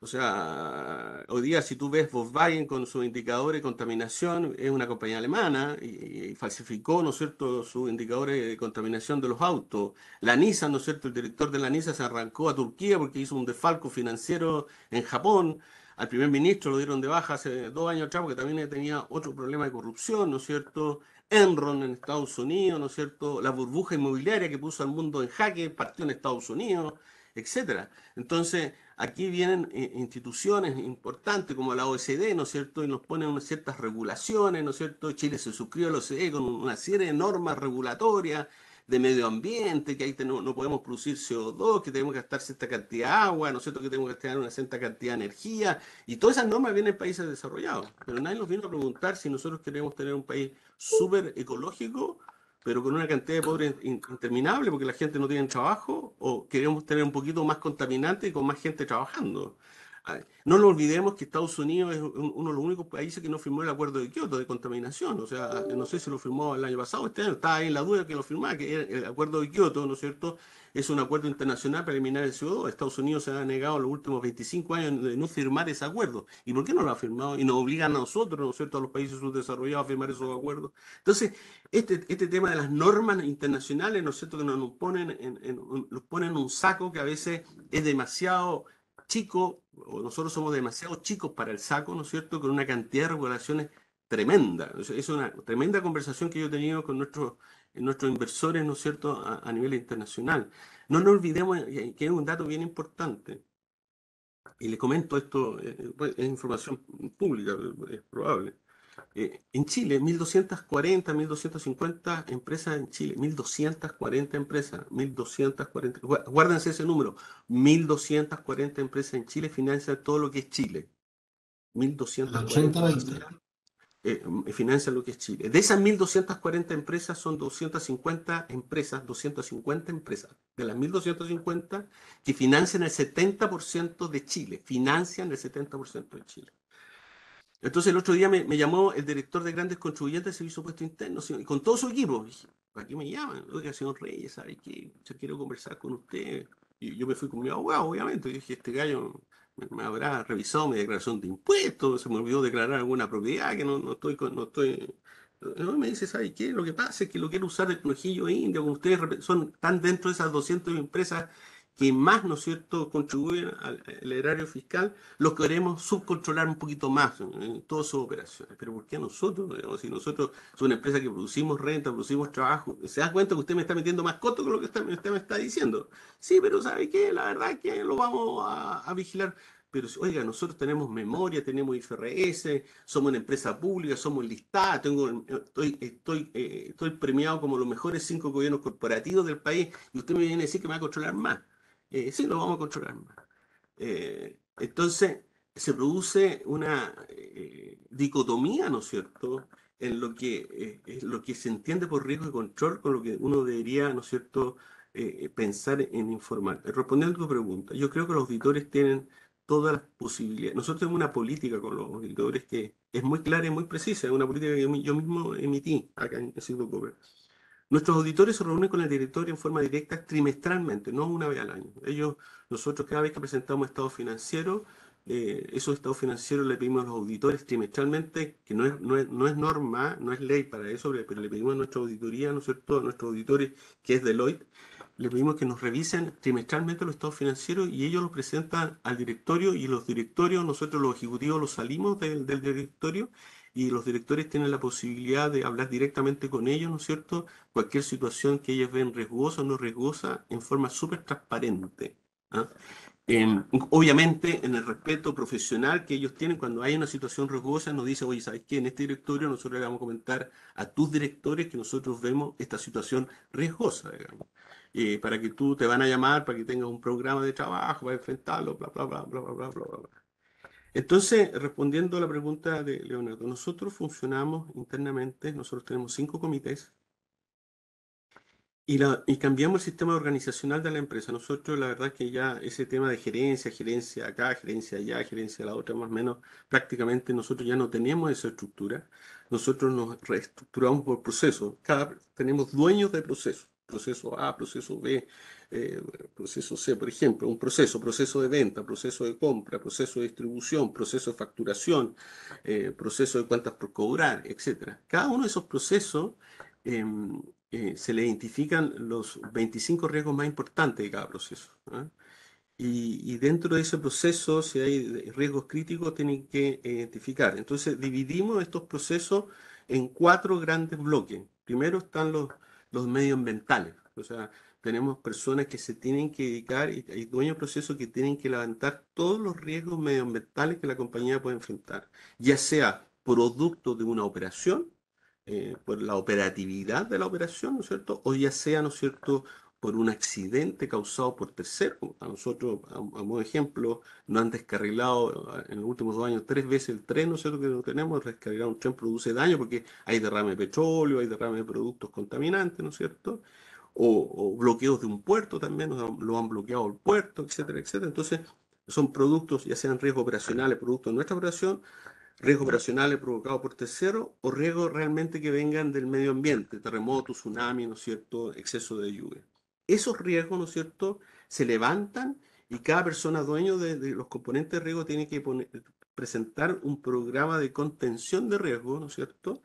O sea, hoy día si tú ves Volkswagen con sus indicadores de contaminación, es una compañía alemana y falsificó, ¿no es cierto?, sus indicadores de contaminación de los autos. La Nissan, ¿no es cierto?, el director de la Nissan se arrancó a Turquía porque hizo un desfalco financiero en Japón. Al primer ministro lo dieron de baja hace 2 años atrás porque también tenía otro problema de corrupción, ¿no es cierto? Enron en Estados Unidos, ¿no es cierto? La burbuja inmobiliaria que puso al mundo en jaque partió en Estados Unidos, etcétera. Entonces, aquí vienen instituciones importantes como la OECD, ¿no es cierto? Y nos ponen unas ciertas regulaciones, ¿no es cierto? Chile se suscribe a la OECD con una serie de normas regulatorias de medio ambiente, que ahí no podemos producir CO2, que tenemos que gastar cierta cantidad de agua, ¿no es cierto? Que tenemos que gastar una cierta cantidad de energía. Y todas esas normas vienen de países desarrollados. Pero nadie nos vino a preguntar si nosotros queremos tener un país súper ecológico pero con una cantidad de pobres interminable porque la gente no tiene trabajo, o queremos tener un poquito más contaminante y con más gente trabajando. No nos olvidemos que Estados Unidos es uno de los únicos países que no firmó el acuerdo de Kioto de contaminación. O sea, no sé si lo firmó el año pasado, este año, estaba ahí en la duda que lo firmara, que el acuerdo de Kioto, ¿no es cierto? Es un acuerdo internacional para eliminar el CO2. Estados Unidos se ha negado en los últimos 25 años de no firmar ese acuerdo. ¿Y por qué no lo ha firmado? Y nos obligan a nosotros, ¿no es cierto?, a los países subdesarrollados a firmar esos acuerdos. Entonces, este tema de las normas internacionales, ¿no es cierto?, que nos ponen nos ponen en un saco que a veces es demasiado chico, o nosotros somos demasiado chicos para el saco, ¿no es cierto?, con una cantidad de regulaciones tremenda. Es una tremenda conversación que yo he tenido con nuestros inversores, ¿no es cierto?, a nivel internacional. No nos olvidemos que hay un dato bien importante, y le comento esto, pues, es información pública, es probable. En Chile, 1240, 1250 empresas en Chile, 1240 empresas, 1240, guárdense ese número, 1240 empresas en Chile financian todo lo que es Chile, El 1240 80-20. empresas financian lo que es Chile. De esas 1240 empresas son 250 empresas, de las 1250 que financian el 70% de Chile, financian el 70% de Chile. Entonces el otro día me llamó el director de grandes contribuyentes de Servicio de Puestos Internos, con todo su equipo. Dije, ¿para qué me llaman? Oiga, señor Reyes, ¿sabe qué? Yo quiero conversar con usted. Y yo me fui con mi abogado, obviamente. Y dije, este gallo me habrá revisado mi declaración de impuestos, se me olvidó declarar alguna propiedad que no estoy... No, me dice, ¿sabe qué? Lo que pasa es que lo quiero usar el conejillo indio, como ustedes son tan dentro de esas 200 empresas que más, ¿no es cierto?, contribuyen al erario fiscal, los queremos subcontrolar un poquito más en todas sus operaciones. Pero ¿por qué nosotros? Digamos, si nosotros somos una empresa que producimos renta, producimos trabajo, ¿se da cuenta que usted me está metiendo más costo que lo que usted me está diciendo? Sí, pero ¿sabe qué? La verdad es que lo vamos a vigilar. Pero, oiga, nosotros tenemos memoria, tenemos IFRS, somos una empresa pública, somos listada, estoy premiado como los mejores 5 gobiernos corporativos del país y usted me viene a decir que me va a controlar más. Sí, lo vamos a controlar más. Entonces, se produce una dicotomía, ¿no es cierto?, en lo que se entiende por riesgo de control con lo que uno debería, ¿no es cierto?, pensar en informar. Respondiendo a tu pregunta, yo creo que los auditores tienen todas las posibilidades. Nosotros tenemos una política con los auditores que es muy clara y muy precisa, es una política que yo mismo emití acá en Ciclo Cover. Nuestros auditores se reúnen con el directorio en forma directa trimestralmente, no una vez al año. Nosotros cada vez que presentamos estados financieros, esos estados financieros le pedimos a los auditores trimestralmente, que no es norma, no es ley para eso, pero le pedimos a nuestra auditoría, ¿no es cierto?, a nuestros auditores, que es Deloitte, le pedimos que nos revisen trimestralmente los estados financieros y ellos los presentan al directorio y los directorios, nosotros los ejecutivos los salimos del directorio y los directores tienen la posibilidad de hablar directamente con ellos, ¿no es cierto?, cualquier situación que ellos ven riesgosa o no riesgosa en forma súper transparente. ¿Ah? Obviamente, en el respeto profesional que ellos tienen, cuando hay una situación riesgosa, nos dicen, oye, ¿sabes qué? En este directorio nosotros le vamos a comentar a tus directores que nosotros vemos esta situación riesgosa, digamos. Para que tú te van a llamar, para que tengas un programa de trabajo, para enfrentarlo, bla, bla, bla, bla, bla, bla, bla, bla. Entonces, respondiendo a la pregunta de Leonardo, nosotros funcionamos internamente, nosotros tenemos 5 comités y cambiamos el sistema organizacional de la empresa. Nosotros, la verdad que ya ese tema de gerencia acá, gerencia allá, gerencia a la otra, más o menos, prácticamente nosotros ya no tenemos esa estructura. Nosotros nos reestructuramos por proceso. Tenemos dueños de procesos. Proceso A, proceso B, eh, proceso C, por ejemplo, proceso de venta, proceso de compra, proceso de distribución, proceso de facturación, proceso de cuentas por cobrar, etcétera. Cada uno de esos procesos em, se le identifican los 25 riesgos más importantes de cada proceso. ¿Ah? Y dentro de ese proceso, si hay riesgos críticos, tienen que identificar. Entonces, dividimos estos procesos en 4 grandes bloques. Primero están los medioambientales. O sea, tenemos personas que se tienen que dedicar y hay dueños de procesos que tienen que levantar todos los riesgos medioambientales que la compañía puede enfrentar, ya sea producto de una operación, por la operatividad de la operación, ¿no es cierto? O ya sea, ¿no es cierto?, por un accidente causado por terceros. A nosotros, a modo de ejemplo, nos han descarrilado en los últimos 2 años 3 veces el tren, ¿no es cierto?, que no tenemos. Descarrilar un tren produce daño porque hay derrame de petróleo, hay derrame de productos contaminantes, ¿no es cierto? O bloqueos de un puerto también, lo han bloqueado el puerto, etcétera, etcétera. Entonces, son productos, ya sean riesgos operacionales, productos de nuestra operación, riesgos operacionales provocados por terceros o riesgos realmente que vengan del medio ambiente, terremotos, tsunami, ¿no es cierto?, exceso de lluvia. Esos riesgos, ¿no es cierto?, se levantan y cada persona dueño de los componentes de riesgo tiene que presentar un programa de contención de riesgo, ¿no es cierto?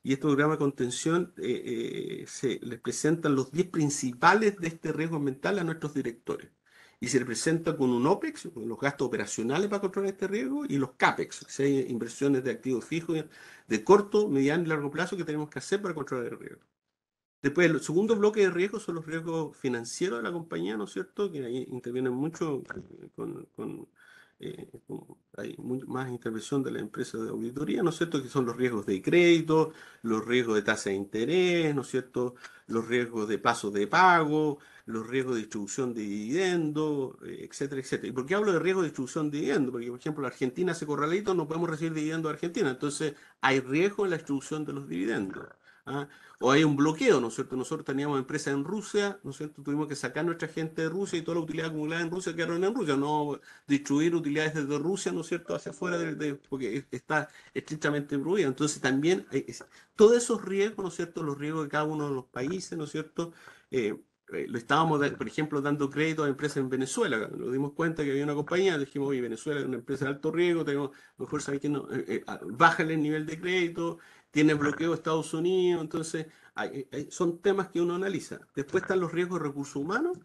Y este programa de contención se les presentan los 10 principales de este riesgo ambiental a nuestros directores. Y se les presenta con un OPEX, con los gastos operacionales para controlar este riesgo, y los CAPEX, que hay inversiones de activos fijos de corto, mediano y largo plazo que tenemos que hacer para controlar el riesgo. Después, el segundo bloque de riesgos son los riesgos financieros de la compañía, ¿no es cierto? Que ahí intervienen mucho hay más intervención de la empresa de auditoría, ¿no es cierto? Que son los riesgos de crédito, los riesgos de tasa de interés, ¿no es cierto? Los riesgos de plazos de pago, los riesgos de distribución de dividendos, etcétera, etcétera. ¿Y por qué hablo de riesgo de distribución de dividendos? Porque, por ejemplo, la Argentina hace corralito, no podemos recibir dividendos de Argentina, entonces hay riesgo en la distribución de los dividendos. ¿Ah? O hay un bloqueo, ¿no es cierto? Nosotros teníamos empresas en Rusia, ¿no es cierto? Tuvimos que sacar nuestra gente de Rusia y toda la utilidad acumulada en Rusia quedaron en Rusia, no distribuir utilidades desde Rusia, ¿no es cierto?, hacia afuera, porque está estrictamente prohibido. Entonces también todos esos riesgos, ¿no es cierto?, los riesgos de cada uno de los países, ¿no es cierto?, lo estábamos, por ejemplo, dando crédito a empresas en Venezuela. Nos dimos cuenta que había una compañía, dijimos, oye, Venezuela es una empresa de alto riesgo, tenemos, mejor saber que no, bájale el nivel de crédito, tiene bloqueo Estados Unidos, entonces son temas que uno analiza. Después están los riesgos de recursos humanos.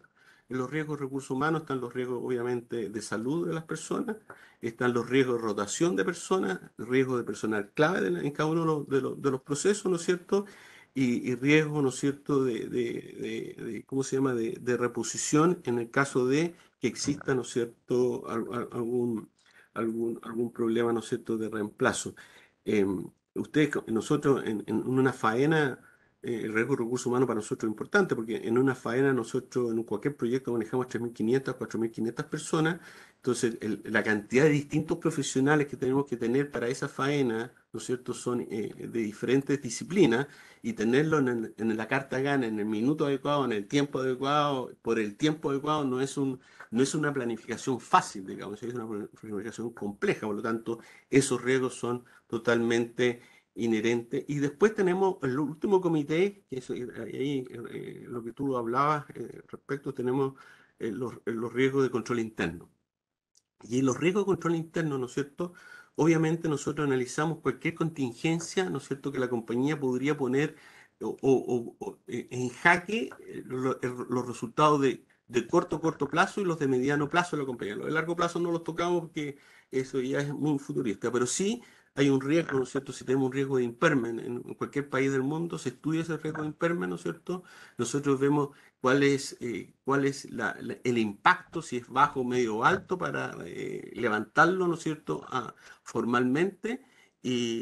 En los riesgos de recursos humanos están los riesgos, obviamente, de salud de las personas, están los riesgos de rotación de personas, riesgos de personal clave en cada uno de los procesos, ¿no es cierto? Y riesgos, ¿no es cierto?, ¿cómo se llama?, de reposición en el caso de que exista, ¿no es cierto?, algún problema, ¿no es cierto?, de reemplazo. Nosotros en una faena, el riesgo de recursos humanos para nosotros es importante porque en una faena nosotros en cualquier proyecto manejamos 3.500, 4.500 personas, entonces la cantidad de distintos profesionales que tenemos que tener para esa faena, ¿no es cierto?, son de diferentes disciplinas y tenerlo en la carta gana, en el minuto adecuado, en el tiempo adecuado, por el tiempo adecuado, no es una planificación fácil, digamos, es una planificación compleja, por lo tanto, esos riesgos son totalmente inherente. Y después tenemos el último comité, que es ahí lo que tú hablabas respecto, tenemos los riesgos de control interno. Y en los riesgos de control interno, ¿no es cierto? Obviamente nosotros analizamos cualquier contingencia, ¿no es cierto?, que la compañía podría poner en jaque los resultados de corto plazo y los de mediano plazo de la compañía. Los de largo plazo no los tocamos porque eso ya es muy futurista, pero sí hay un riesgo, ¿no es cierto? Si tenemos un riesgo de impairment en cualquier país del mundo, se estudia ese riesgo de impairment, ¿no es cierto? Nosotros vemos cuál es el impacto, si es bajo, medio o alto, para levantarlo, ¿no es cierto?, formalmente,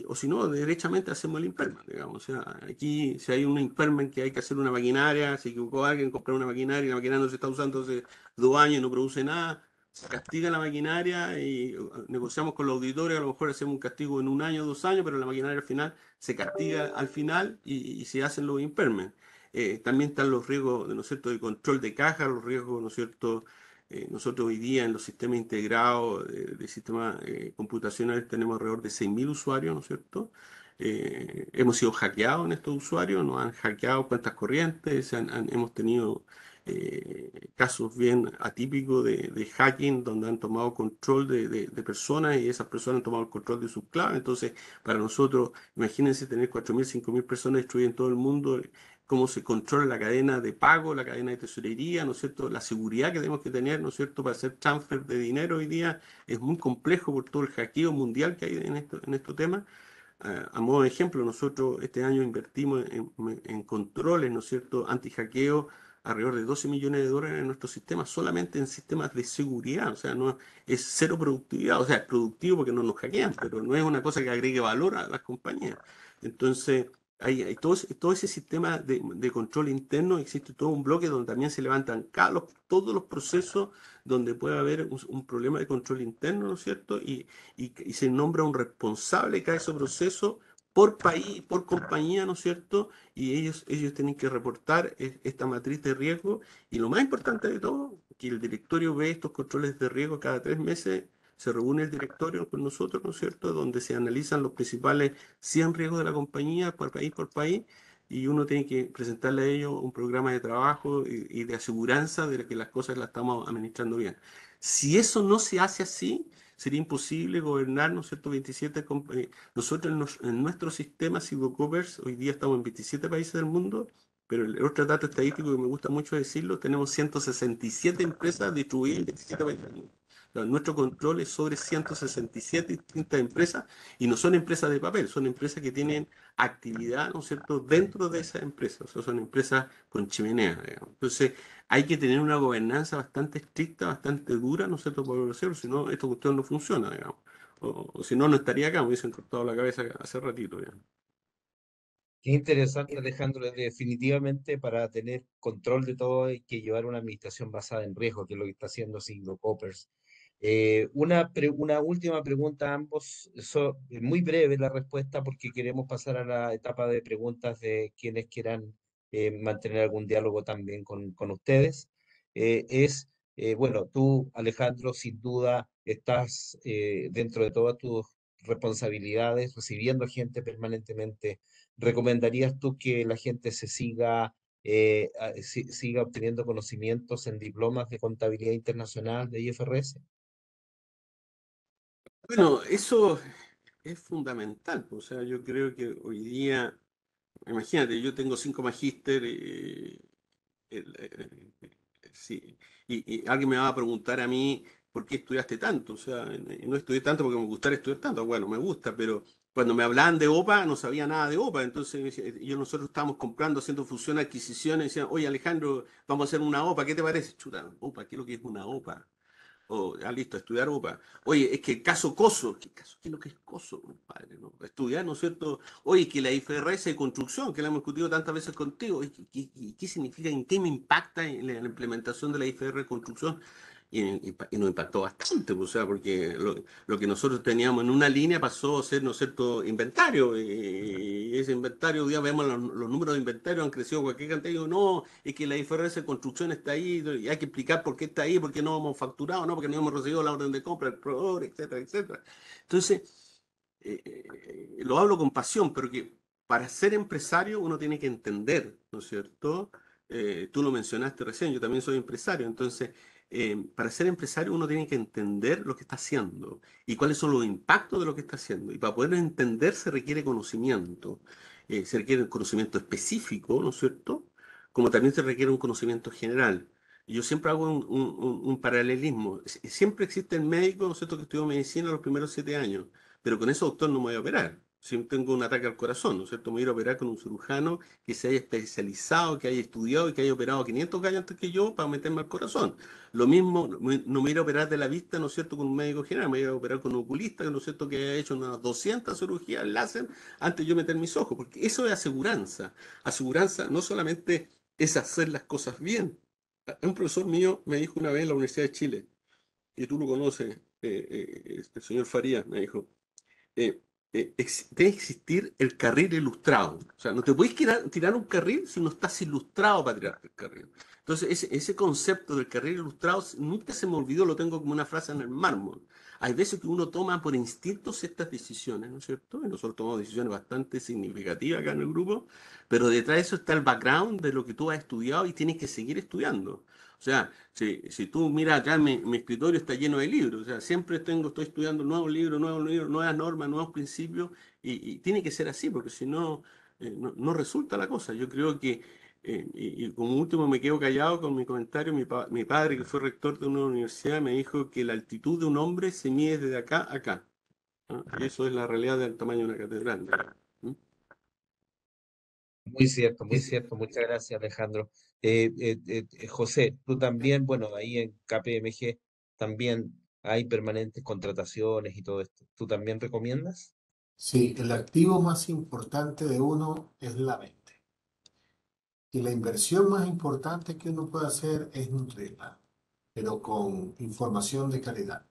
o si no, derechamente hacemos el impairment, digamos. O sea, aquí si hay un impairment que hay que hacer una maquinaria, se equivocó alguien, compró una maquinaria y la maquinaria no se está usando hace 2 años y no produce nada, se castiga la maquinaria y negociamos con los auditores, a lo mejor hacemos un castigo en 1 año, 2 años, pero la maquinaria al final se castiga al final y se hacen los impairments. También están los riesgos, ¿no es cierto?, de control de caja, los riesgos, ¿no es cierto? Nosotros hoy día en los sistemas integrados de sistemas computacionales tenemos alrededor de 6.000 usuarios, ¿no es cierto? Hemos sido hackeados en estos usuarios, nos han hackeado cuentas corrientes, hemos tenido casos bien atípicos de hacking donde han tomado control de personas y esas personas han tomado el control de sus claves. Entonces, para nosotros, imagínense tener 4.000, 5.000 personas destruidas en todo el mundo, cómo se controla la cadena de pago, la cadena de tesorería, ¿no es cierto? La seguridad que tenemos que tener, ¿no es cierto?, para hacer transfer de dinero hoy día es muy complejo por todo el hackeo mundial que hay en estos temas. A modo de ejemplo, nosotros este año invertimos en controles, ¿no es cierto?, anti-hackeo, alrededor de 12 millones de dólares en nuestros sistemas, solamente en sistemas de seguridad. O sea, no es cero productividad. O sea, es productivo porque no nos hackean, pero no es una cosa que agregue valor a las compañías. Entonces, hay todo ese sistema de control interno, existe todo un bloque donde también se levantan todos los procesos donde puede haber un problema de control interno, ¿no es cierto? Y se nombra un responsable de cada ese proceso por país, por compañía, ¿no es cierto? Y ellos tienen que reportar esta matriz de riesgo. Y lo más importante de todo, que el directorio ve estos controles de riesgo cada 3 meses. Se reúne el directorio con nosotros, ¿no es cierto?, donde se analizan los principales 100 riesgos de la compañía por país, y uno tiene que presentarle a ellos un programa de trabajo y de aseguranza de que las cosas las estamos administrando bien. Si eso no se hace así, sería imposible gobernar, ¿no es cierto?, 27 nosotros en nuestro sistema Civocovers, hoy día estamos en 27 países del mundo, pero el otro dato estadístico que me gusta mucho decirlo, tenemos 167 empresas distribuidas en 27 países del mundo. Nuestro control es sobre 167 distintas empresas, y no son empresas de papel, son empresas que tienen actividad, ¿no es cierto?, dentro de esas empresas, o sea, son empresas con chimenea, digamos. Entonces, hay que tener una gobernanza bastante estricta, bastante dura, ¿no es cierto?, por hacerlo, si no, esta cuestión no funciona, digamos. O si no, no estaría acá, me hubiesen cortado la cabeza hace ratito, digamos. Qué interesante, Alejandro. Definitivamente para tener control de todo hay que llevar una administración basada en riesgo, que es lo que está haciendo Siglo Coppers. Una última pregunta a ambos, muy breve la respuesta porque queremos pasar a la etapa de preguntas de quienes quieran mantener algún diálogo también con ustedes. Bueno, tú, Alejandro, sin duda estás dentro de todas tus responsabilidades, recibiendo gente permanentemente. ¿Recomendarías tú que la gente se siga obteniendo conocimientos en diplomas de contabilidad internacional de IFRS? Bueno, eso es fundamental, pues, o sea, yo creo que hoy día, imagínate, yo tengo 5 magíster, sí, y alguien me va a preguntar a mí por qué estudiaste tanto, o sea, y no estudié tanto porque me gustara estudiar tanto, bueno, me gusta, pero cuando me hablaban de OPA no sabía nada de OPA, entonces nosotros estábamos comprando, haciendo fusión, adquisiciones, y decían, oye Alejandro, vamos a hacer una OPA, ¿qué te parece? Chuta, OPA, ¿qué es lo que es una OPA? Listo, estudiar UPA. Oye, es que el caso COSO, ¿qué es lo que es COSO, compadre? ¿No? Estudiar, ¿no es cierto? Oye, que la IFRS de construcción, que la hemos discutido tantas veces contigo, oye, ¿qué significa, en qué me impacta en la implementación de la IFR de construcción? Y nos impactó bastante, pues, o sea, porque lo que nosotros teníamos en una línea pasó a ser, ¿no es cierto?, inventario. Y ese inventario, hoy día vemos los números de inventario han crecido cualquier cantidad. Y digo, no, es que la IFRS de construcción está ahí y hay que explicar por qué está ahí, por qué no hemos facturado, no, porque no hemos recibido la orden de compra del proveedor, etcétera, etcétera. Entonces, lo hablo con pasión, pero que para ser empresario uno tiene que entender, ¿no es cierto? Tú lo mencionaste recién, yo también soy empresario, entonces para ser empresario uno tiene que entender lo que está haciendo y cuáles son los impactos de lo que está haciendo. Y para poder entender se requiere conocimiento, se requiere un conocimiento específico, ¿no es cierto? Como también se requiere un conocimiento general. Y yo siempre hago un paralelismo. Siempre existe el médico, ¿no es cierto?, que estudió medicina los primeros 7 años, pero con ese doctor no me voy a operar. Si tengo un ataque al corazón, ¿no es cierto? Me voy a ir a operar con un cirujano que se haya especializado, que haya estudiado y que haya operado 500 gallos antes que yo para meterme al corazón. Lo mismo, no me voy a ir a operar de la vista, ¿no es cierto?, con un médico general, me voy a ir a operar con un oculista, ¿no es cierto?, que haya hecho unas 200 cirugías láser antes de yo meter mis ojos, porque eso es aseguranza. Aseguranza no solamente es hacer las cosas bien. Un profesor mío me dijo una vez en la Universidad de Chile, y tú lo conoces, el señor Farías, me dijo, eh, debe existir el carril ilustrado. O sea, no te puedes tirar un carril si no estás ilustrado para tirarte el carril. Entonces, ese concepto del carril ilustrado nunca se me olvidó, lo tengo como una frase en el mármol. Hay veces que uno toma por instinto ciertas decisiones, ¿no es cierto? Y nosotros tomamos decisiones bastante significativas acá en el grupo, pero detrás de eso está el background de lo que tú has estudiado y tienes que seguir estudiando. O sea, si tú miras acá, mi escritorio está lleno de libros, o sea, siempre estoy estudiando nuevos libros, nuevas normas, nuevos principios, y tiene que ser así, porque si no, no resulta la cosa. Yo creo que, y como último me quedo callado con mi comentario, mi padre, que fue rector de una universidad, me dijo que la altitud de un hombre se mide desde acá a acá. ¿No? Y eso es la realidad del tamaño de una catedral. ¿Mm? Muy cierto, muy Es- cierto. Muchas gracias, Alejandro. José, tú también, bueno, ahí en KPMG también hay permanentes contrataciones y todo esto. ¿Tú también recomiendas? Sí, el activo más importante de uno es la mente. Y la inversión más importante que uno puede hacer es nutrirla, pero con información de calidad.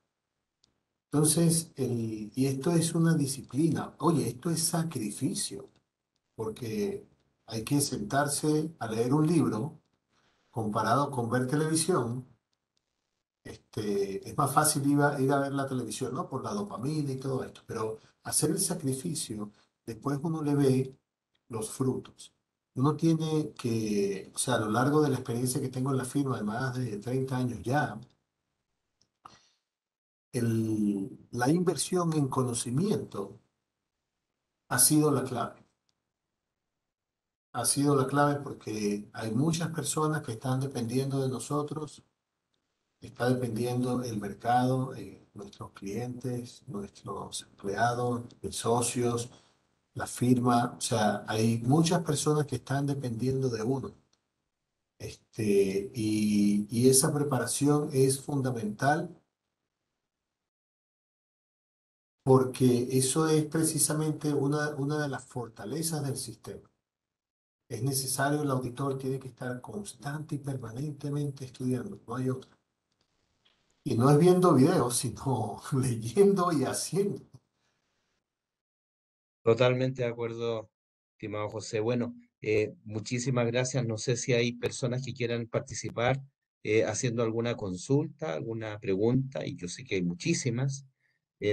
Entonces, y esto es una disciplina. Oye, esto es sacrificio, porque hay que sentarse a leer un libro comparado con ver televisión. Es más fácil ir a ver la televisión, ¿no? Por la dopamina y todo esto, pero hacer el sacrificio, después uno le ve los frutos. Uno tiene que, o sea, a lo largo de la experiencia que tengo en la firma de más de 30 años ya, la inversión en conocimiento ha sido la clave. Ha sido la clave porque hay muchas personas que están dependiendo de nosotros, está dependiendo el mercado, nuestros clientes, nuestros empleados, socios, la firma. O sea, hay muchas personas que están dependiendo de uno. Y esa preparación es fundamental porque eso es precisamente una de las fortalezas del sistema. Es necesario, el auditor tiene que estar constante y permanentemente estudiando, no hay otra. Y no es viendo videos, sino leyendo y haciendo. Totalmente de acuerdo, estimado José. Bueno, muchísimas gracias. No sé si hay personas que quieran participar haciendo alguna consulta, alguna pregunta, y yo sé que hay muchísimas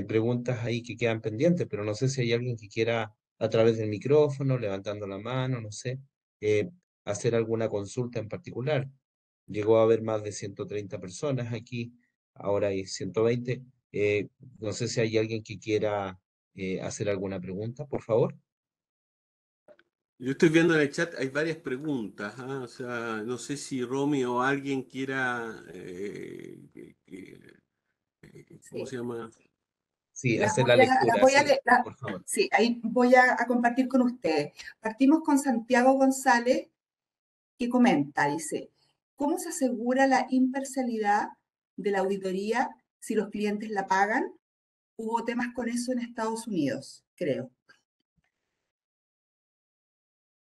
preguntas ahí que quedan pendientes, pero no sé si hay alguien que quiera a través del micrófono, levantando la mano, no sé, eh, hacer alguna consulta en particular. Llegó a haber más de 130 personas aquí, ahora hay 120. Eh, no sé si hay alguien que quiera hacer alguna pregunta, por favor. Yo estoy viendo en el chat, hay varias preguntas, ¿ah? O sea, no sé si Romy o alguien quiera, ¿cómo Sí, se llama? Sí, las hacer voy la las lectura, voy a sí, leer, por favor. sí, ahí voy a compartir con ustedes. Partimos con Santiago González, que comenta, dice, ¿cómo se asegura la imparcialidad de la auditoría si los clientes la pagan? Hubo temas con eso en Estados Unidos, creo.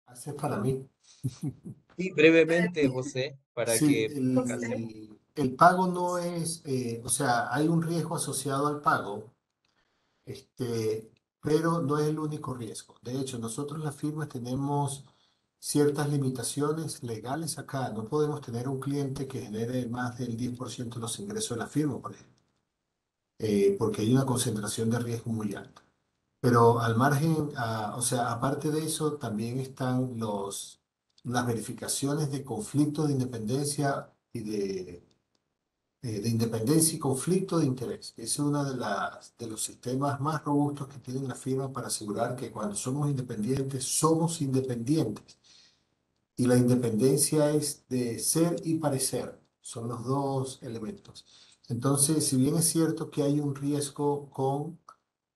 Hace para mí. Sí, brevemente, José, para Sí, que alcancemos. el pago no es, o sea, hay un riesgo asociado al pago, este, pero no es el único riesgo. De hecho, nosotros las firmas tenemos ciertas limitaciones legales acá. No podemos tener un cliente que genere más del 10% de los ingresos de la firma, por ejemplo, porque hay una concentración de riesgo muy alta. Pero al margen, o sea, aparte de eso, también están las verificaciones de conflicto de independencia y de independencia y conflicto de interés. Es uno de los sistemas más robustos que tiene la firma para asegurar que cuando somos independientes. Y la independencia es de ser y parecer, son los dos elementos. Entonces, si bien es cierto que hay un riesgo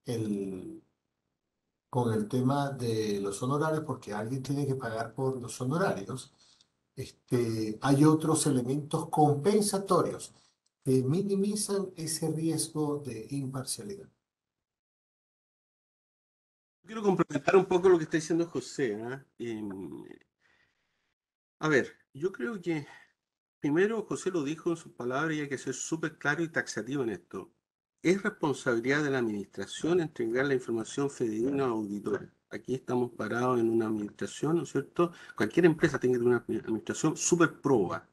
el con el tema de los honorarios, porque alguien tiene que pagar por los honorarios, hay otros elementos compensatorios que minimizan ese riesgo de imparcialidad. Quiero complementar un poco lo que está diciendo José, ¿ah? A ver, yo creo que primero José lo dijo en sus palabras y hay que ser súper claro y taxativo en esto. Es responsabilidad de la administración entregar la información fidedigna a los auditores. Aquí estamos parados en una administración, ¿no es cierto? Cualquier empresa tiene que tener una administración súper proba.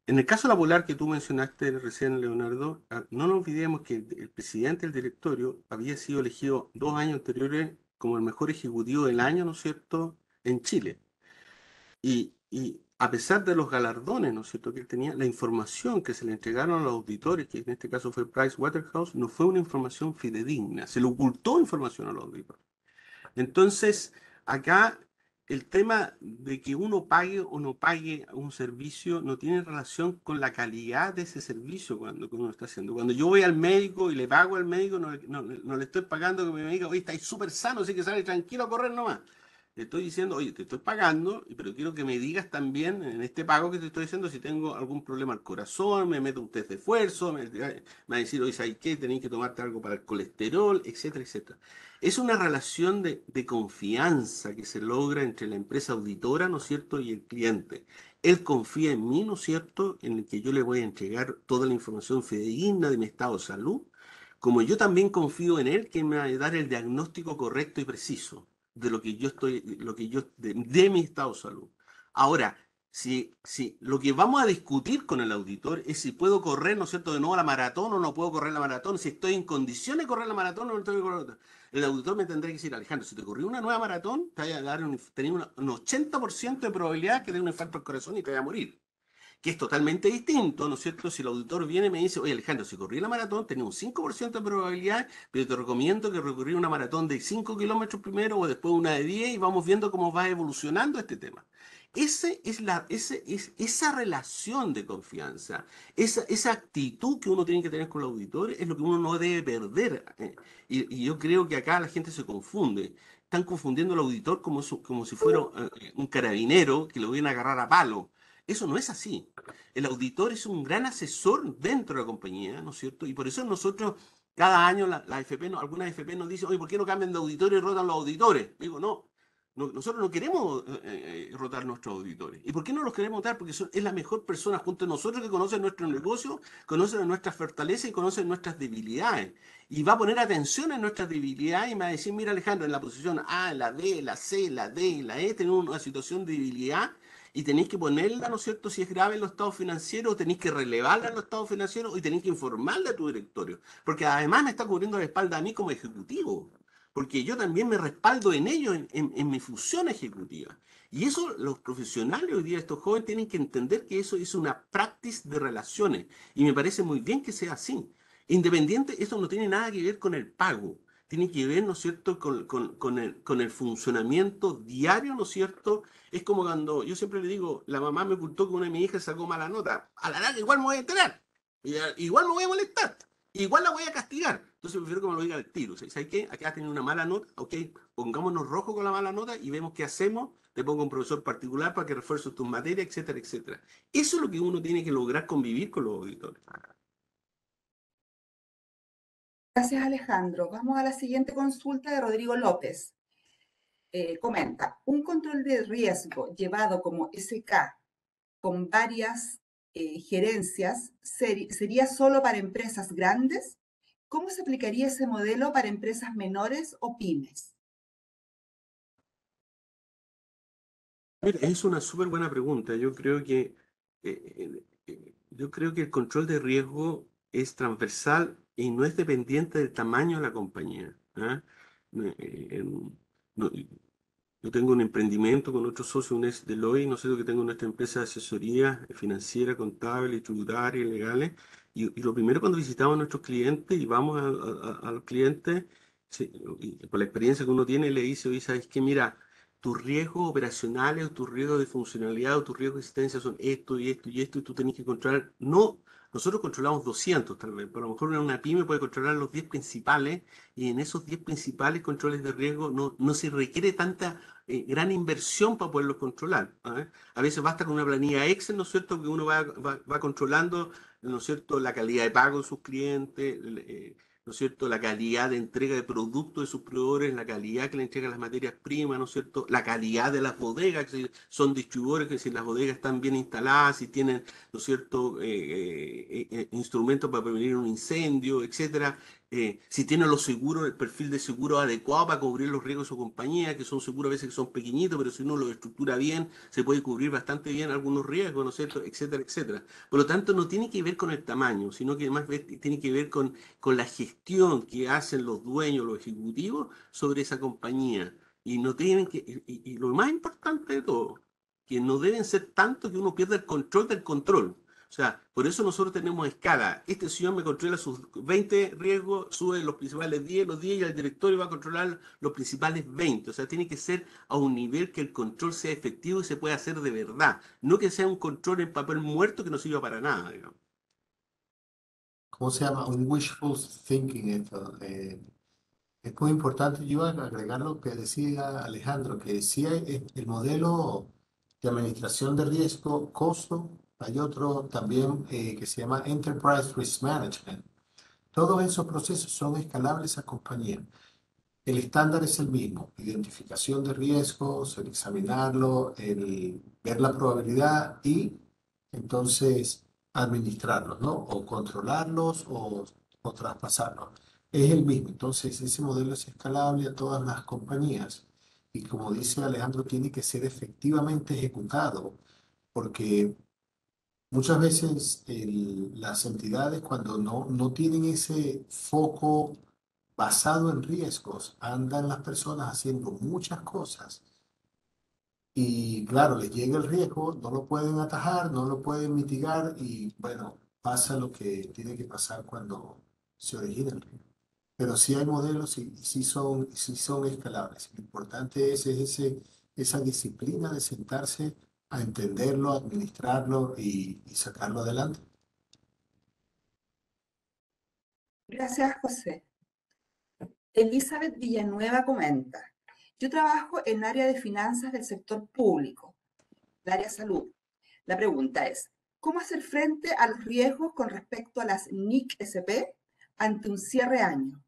En el caso de la Polar que tú mencionaste recién, Leonardo, no nos olvidemos que el presidente del directorio había sido elegido 2 años anteriores como el mejor ejecutivo del año, ¿no es cierto?, en Chile. Y a pesar de los galardones, ¿no es cierto?, que él tenía, la información que se le entregaron a los auditores, que en este caso fue Pricewaterhouse, no fue una información fidedigna, se le ocultó información a los auditores. Entonces, acá el tema de que uno pague o no pague un servicio no tiene relación con la calidad de ese servicio que uno está haciendo. Cuando yo voy al médico y le pago al médico, no le estoy pagando que me diga, oye, estáis súper sano, así que sale tranquilo a correr nomás. Le estoy diciendo, oye, te estoy pagando, pero quiero que me digas también en este pago que te estoy diciendo si tengo algún problema al corazón, me meto un test de esfuerzo, me va a decir, oye, ¿sabes qué? Tenéis que tomarte algo para el colesterol, etcétera, etcétera. Es una relación de confianza que se logra entre la empresa auditora, ¿no es cierto?, y el cliente. Él confía en mí, ¿no es cierto?, en el que yo le voy a entregar toda la información fidedigna de mi estado de salud, como yo también confío en él que me va a dar el diagnóstico correcto y preciso de lo que yo estoy, de mi estado de salud. Ahora, si lo que vamos a discutir con el auditor es si puedo correr, ¿no es cierto?, de nuevo la maratón o no puedo correr la maratón, si estoy en condiciones de correr la maratón o no estoy en correr. El auditor me tendrá que decir, Alejandro, si te corrí una nueva maratón, te vaya a dar un 80% de probabilidad que te dé un infarto al corazón y te vaya a morir, que es totalmente distinto, ¿no es cierto? Si el auditor viene y me dice, oye Alejandro, si corrí la maratón, tenía un 5% de probabilidad, pero te recomiendo que recorrí una maratón de 5 kilómetros primero o después una de 10 y vamos viendo cómo va evolucionando este tema. Esa relación de confianza, esa actitud que uno tiene que tener con el auditor es lo que uno no debe perder. Y yo creo que acá la gente se confunde. Están confundiendo al auditor como si fuera un carabinero que lo viene a agarrar a palo. Eso no es así. El auditor es un gran asesor dentro de la compañía, ¿no es cierto? Y por eso nosotros, cada año, la FP, algunas FP nos dicen, oye, ¿por qué no cambian de auditores y rotan los auditores? Digo, no, nosotros no queremos rotar nuestros auditores. ¿Y por qué no los queremos rotar? Porque es la mejor persona junto a nosotros que conocen nuestro negocio, conocen nuestras fortalezas y conocen nuestras debilidades. Y va a poner atención en nuestras debilidades y me va a decir, mira Alejandro, en la posición A, la B, la C, la D y la E, tenemos una situación de debilidad y tenéis que ponerla, ¿no es cierto?, si es grave en los estados financieros, tenéis que relevarla en los estados financieros y tenéis que informarle a tu directorio. Porque además me está cubriendo la espalda a mí como ejecutivo. Porque yo también me respaldo en ellos, en mi función ejecutiva. Y eso los profesionales hoy día, estos jóvenes, tienen que entender que eso es una practice de relaciones. Y me parece muy bien que sea así. Independiente, eso no tiene nada que ver con el pago. Tiene que ver, ¿no es cierto?, con el funcionamiento diario, ¿no es cierto? Es como cuando yo siempre le digo, la mamá me ocultó que una de mis hijas sacó mala nota. A la larga igual me voy a enterar. Igual me voy a molestar. Igual la voy a castigar. Entonces prefiero que me lo diga al tiro. ¿Sabes qué? Acá has tenido una mala nota. Ok, pongámonos rojo con la mala nota y vemos qué hacemos. Te pongo un profesor particular para que refuerce tus materias, etcétera, etcétera. Eso es lo que uno tiene que lograr convivir con los auditores. Gracias, Alejandro. Vamos a la siguiente consulta de Rodrigo López. Comenta, un control de riesgo llevado como SK con varias gerencias sería solo para empresas grandes. ¿Cómo se aplicaría ese modelo para empresas menores o pymes? Mira, es una súper buena pregunta. Yo creo que el control de riesgo es transversal y no es dependiente del tamaño de la compañía. ¿Ah? Eh, eh, no, yo tengo un emprendimiento con otro socio, un ex Deloitte, no sé lo que tengo nuestra empresa de asesoría financiera, contable, tributaria y legales. Y lo primero cuando visitamos a nuestros clientes y vamos a los clientes, sí, y por la experiencia que uno tiene, le dice, oye, ¿sabes qué? Mira, tus riesgos operacionales o tus riesgos de funcionalidad o tus riesgos de existencia son esto y esto y esto y tú tenés que controlar. No, nosotros controlamos 200 tal vez, pero a lo mejor una pyme puede controlar los 10 principales y en esos 10 principales controles de riesgo no se requiere tanta gran inversión para poderlos controlar. ¿Ah? A veces basta con una planilla Excel, ¿no es cierto?, que uno va controlando, ¿no es cierto?, la calidad de pago de sus clientes, ¿no es cierto?, la calidad de entrega de productos de sus proveedores, la calidad que le entregan las materias primas, ¿no es cierto?, la calidad de las bodegas, que si son distribuidores, que si las bodegas están bien instaladas, si tienen, ¿no es cierto?, instrumentos para prevenir un incendio, etcétera. Si tiene los seguros, el perfil de seguro adecuado para cubrir los riesgos de su compañía, que son seguros a veces que son pequeñitos, pero si uno los estructura bien, se puede cubrir bastante bien algunos riesgos, ¿no es cierto?, etcétera, etcétera. Por lo tanto, no tiene que ver con el tamaño, sino que además tiene que ver con la gestión que hacen los dueños, los ejecutivos sobre esa compañía. Y no tienen y lo más importante de todo, que no deben ser tanto que uno pierda el control del control. O sea, por eso nosotros tenemos escala. Este señor me controla sus 20 riesgos, sube los principales 10, los 10 y el directorio va a controlar los principales 20. O sea, tiene que ser a un nivel que el control sea efectivo y se pueda hacer de verdad. No que sea un control en papel muerto que no sirva para nada, digamos. ¿Cómo se llama? Un wishful thinking. Esto. Es muy importante. Yo iba a agregar lo que decía Alejandro, que decía el modelo de administración de riesgo, costo. Hay otro también que se llama Enterprise Risk Management. Todos esos procesos son escalables a compañía. El estándar es el mismo, identificación de riesgos, el examinarlo, el ver la probabilidad y entonces administrarlos, ¿no? O controlarlos o traspasarlos. es el mismo. Entonces, ese modelo es escalable a todas las compañías y como dice Alejandro, tiene que ser efectivamente ejecutado porque muchas veces las entidades cuando no tienen ese foco basado en riesgos, andan las personas haciendo muchas cosas y claro, les llega el riesgo, no lo pueden atajar, no lo pueden mitigar y bueno, pasa lo que tiene que pasar cuando se origina el riesgo. Pero sí hay modelos y sí son escalables. Lo importante es esa disciplina de sentarse a entenderlo, administrarlo y sacarlo adelante. Gracias, José. Elizabeth Villanueva comenta, yo trabajo en área de finanzas del sector público, el área salud. La pregunta es, ¿cómo hacer frente a los riesgos con respecto a las NIC-SP ante un cierre año?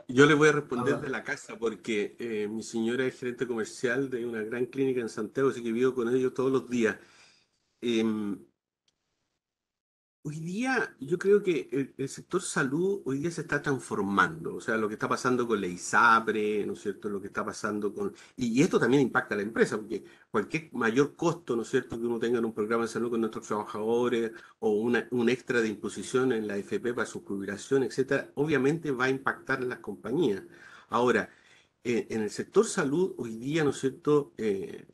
Yo le voy a responder Habla. de la casa porque mi señora es gerente comercial de una gran clínica en Santiago, así que vivo con ellos todos los días. Em, Hoy día yo creo que el sector salud hoy día se está transformando, o sea, lo que está pasando con la ISAPRE, ¿no es cierto? Lo que está pasando con... Y esto también impacta a la empresa, porque cualquier mayor costo, ¿no es cierto?, que uno tenga en un programa de salud con nuestros trabajadores o un extra de imposición en la AFP para su jubilación, etcétera, obviamente va a impactar en las compañías. Ahora, en el sector salud hoy día, ¿no es cierto?,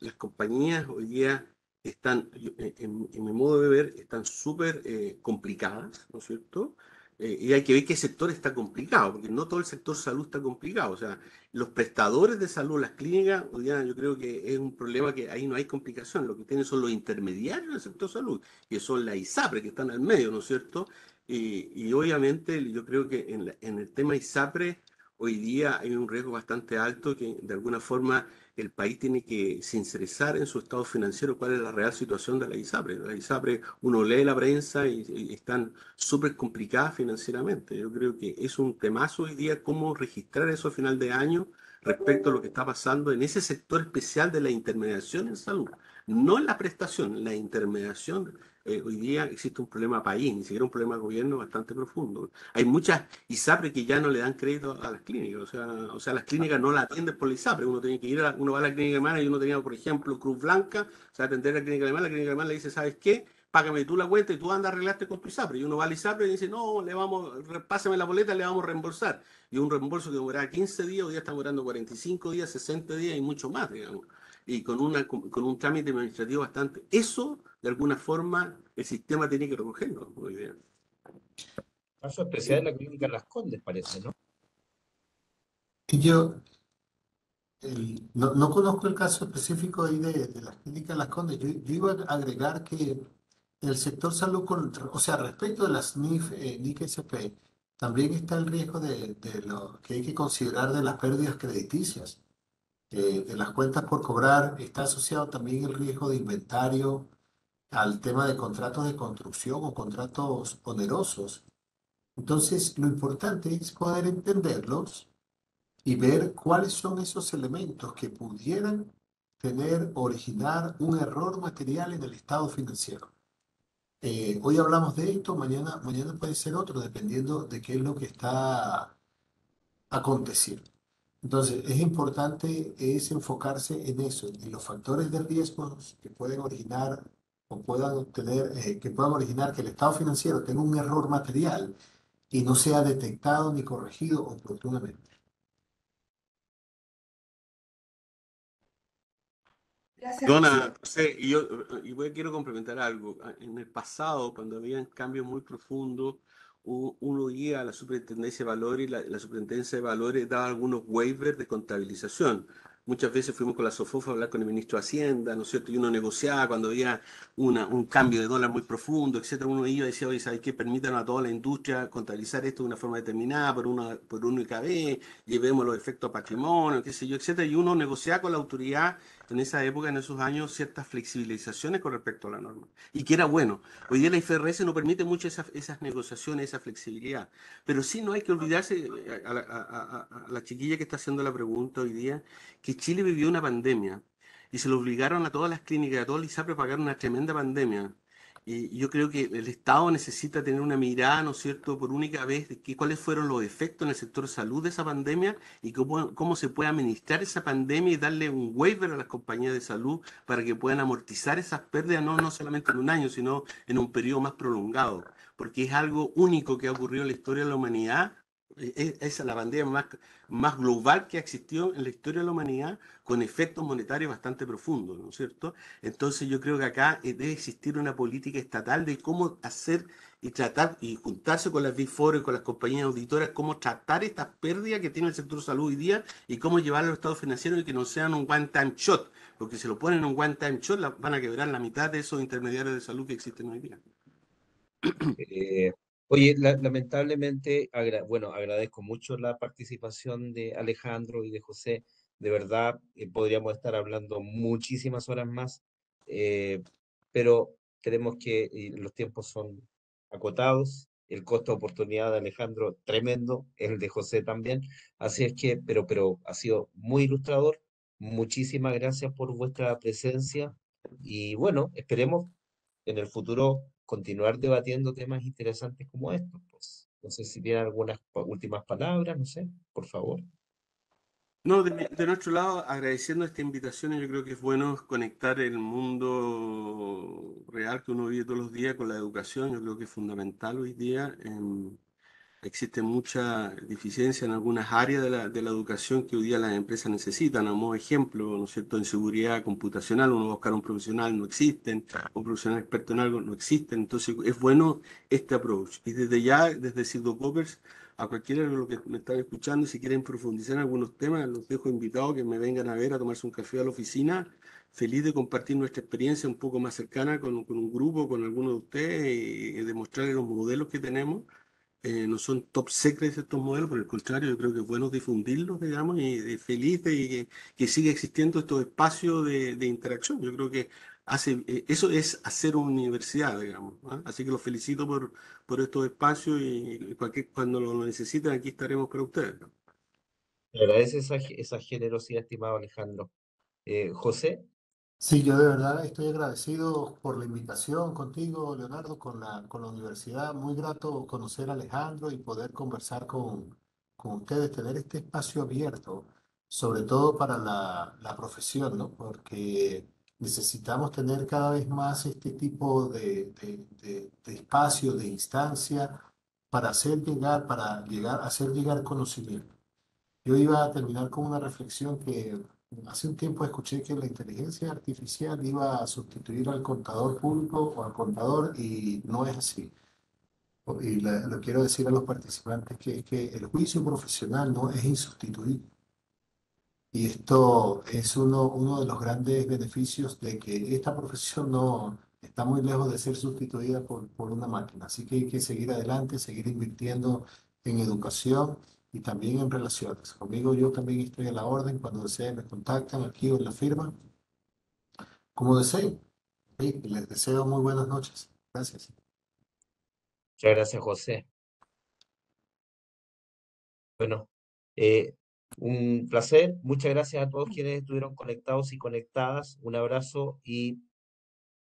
las compañías hoy día están, en mi modo de ver, están súper complicadas, ¿no es cierto? Y hay que ver qué sector está complicado, porque no todo el sector salud está complicado. O sea, los prestadores de salud, las clínicas, hoy día yo creo que es un problema que ahí no hay complicación. Lo que tienen son los intermediarios del sector salud, que son la ISAPRE, que están al medio, ¿no es cierto? Y obviamente yo creo que en el tema ISAPRE, hoy día hay un riesgo bastante alto que de alguna forma el país tiene que sincerizar en su estado financiero cuál es la real situación de la ISAPRE. La ISAPRE, uno lee la prensa y están súper complicadas financieramente. Yo creo que es un temazo hoy día cómo registrar eso a final de año respecto a lo que está pasando en ese sector especial de la intermediación en salud. No en la prestación, la intermediación. Hoy día existe un problema país, ni siquiera un problema de gobierno bastante profundo. Hay muchas ISAPRE que ya no le dan crédito a las clínicas, o sea, las clínicas no la atienden por la ISAPRE, uno tiene que ir uno va a la clínica alemana y uno tenía, por ejemplo, Cruz Blanca, o sea, atender a la clínica alemana le dice, ¿sabes qué? Págame tú la cuenta y tú andas a arreglarte con tu ISAPRE. Y uno va al ISAPRE y dice, no, pásame la boleta, le vamos a reembolsar. Y un reembolso que demoraba 15 días, hoy día está demorando 45 días, 60 días y mucho más, digamos. Y con un trámite administrativo bastante. Eso, de alguna forma, el sistema tiene que recogerlo hoy día. Caso especial en la clínica Las Condes, parece, ¿no? Y yo no conozco el caso específico ahí de las clínicas Las Condes. Yo iba a agregar que el sector salud, o sea, respecto de las NIC-SP, también está el riesgo de lo que hay que considerar de las pérdidas crediticias, de las cuentas por cobrar. Está asociado también el riesgo de inventario al tema de contratos de construcción o contratos onerosos. Entonces, lo importante es poder entenderlos y ver cuáles son esos elementos que pudieran originar un error material en el estado financiero. Hoy hablamos de esto, mañana puede ser otro, dependiendo de qué es lo que está aconteciendo. Entonces, es importante enfocarse en eso, en los factores de riesgo que pueden originar o que puedan originar que el estado financiero tenga un error material y no sea detectado ni corregido oportunamente. Gracias, Dona, José. no sé, quiero complementar algo. En el pasado, cuando habían cambios muy profundos, uno iba a la Superintendencia de Valores y la Superintendencia de Valores daba algunos waivers de contabilización. Muchas veces fuimos con la SOFOF a hablar con el ministro de Hacienda, ¿no es cierto? Y uno negociaba cuando había un cambio de dólar muy profundo, etcétera. Uno iba y decía, oye, ¿sabes qué? Permitan a toda la industria contabilizar esto de una forma determinada por uno IKB, llevemos los efectos a patrimonio, qué sé yo, etcétera. Y uno negociaba con la autoridad en esa época, en esos años, ciertas flexibilizaciones con respecto a la norma. Y que era bueno. Hoy día la IFRS no permite mucho esas negociaciones, esa flexibilidad. Pero sí no hay que olvidarse, a la chiquilla que está haciendo la pregunta hoy día, que Chile vivió una pandemia. y se lo obligaron a todas las clínicas, a todos los ISAPRE a pagar una tremenda pandemia. Y yo creo que el Estado necesita tener una mirada, ¿no es cierto?, por única vez, de cuáles fueron los efectos en el sector salud de esa pandemia y cómo se puede administrar esa pandemia y darle un waiver a las compañías de salud para que puedan amortizar esas pérdidas, no solamente en un año, sino en un periodo más prolongado, porque es algo único que ha ocurrido en la historia de la humanidad. Es la pandemia más global que ha existido en la historia de la humanidad, con efectos monetarios bastante profundos, ¿no es cierto? Entonces yo creo que acá debe existir una política estatal de cómo hacer y tratar y juntarse con las Big Four y con las compañías auditoras, cómo tratar estas pérdidas que tiene el sector salud hoy día y cómo llevarlo a los estados financieros y que no sean un one-time shot, porque si lo ponen en un one-time shot van a quebrar la mitad de esos intermediarios de salud que existen hoy día. Eh, Oye, lamentablemente, bueno, agradezco mucho la participación de Alejandro y de José. De verdad, podríamos estar hablando muchísimas horas más, eh, pero tenemos que, los tiempos son acotados. El costo de oportunidad de Alejandro tremendo, el de José también. Así es que, pero ha sido muy ilustrador. Muchísimas gracias por vuestra presencia y bueno, esperemos en el futuro continuar debatiendo temas interesantes como estos, pues. No sé si tienen algunas últimas palabras, no sé, por favor. No, de nuestro lado, agradeciendo esta invitación, yo creo que es bueno conectar el mundo real que uno vive todos los días con la educación. Yo creo que es fundamental hoy día. Existe mucha deficiencia en algunas áreas de la educación que hoy día las empresas necesitan. A modo de ejemplo, ¿no es cierto? En seguridad computacional, uno va a buscar un profesional, no existen. Un profesional experto en algo, no existen. Entonces, es bueno este approach. Y desde ya, desde Sildo Poppers, a cualquiera de los que me están escuchando, si quieren profundizar en algunos temas, los dejo invitados que me vengan a ver, a tomarse un café a la oficina. Feliz de compartir nuestra experiencia un poco más cercana con un grupo, con alguno de ustedes y demostrarles los modelos que tenemos. No son top secrets estos modelos, por el contrario, yo creo que es bueno difundirlos, digamos, y feliz de que siga existiendo estos espacios de interacción. Yo creo que eso es hacer una universidad, digamos, ¿ah? Así que los felicito por estos espacios y cuando lo necesiten, aquí estaremos para ustedes, ¿no? Me agradece esa generosidad, estimado Alejandro. José, Sí, yo de verdad estoy agradecido por la invitación contigo, Leonardo, con la universidad. Muy grato conocer a Alejandro y poder conversar con ustedes, tener este espacio abierto, sobre todo para la profesión, ¿no? Porque necesitamos tener cada vez más este tipo de espacio, de instancia, hacer llegar conocimiento. Yo iba a terminar con una reflexión que hace un tiempo escuché que la inteligencia artificial iba a sustituir al contador público o al contador y no es así. Y lo quiero decir a los participantes que es que el juicio profesional no es insustituible. Y esto es uno de los grandes beneficios de que esta profesión no está muy lejos de ser sustituida por una máquina. Así que hay que seguir adelante, seguir invirtiendo en educación y también en relaciones. Conmigo yo también estoy a la orden. Cuando deseen me contactan aquí o en la firma, como deseen. Sí, les deseo muy buenas noches. Gracias. muchas gracias, José. Bueno, eh, un placer. Muchas gracias a todos quienes estuvieron conectados y conectadas. Un abrazo y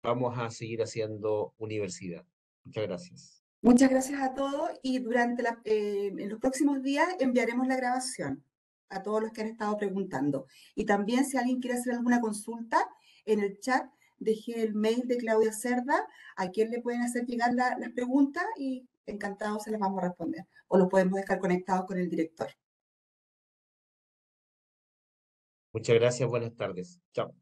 vamos a seguir haciendo universidad. Muchas gracias. Muchas gracias a todos y en los próximos días enviaremos la grabación a todos los que han estado preguntando. Y también si alguien quiere hacer alguna consulta, en el chat dejé el mail de Claudia Cerda, a quien le pueden hacer llegar las preguntas y encantados se las vamos a responder. O los podemos dejar conectados con el director. Muchas gracias. Buenas tardes. Chao.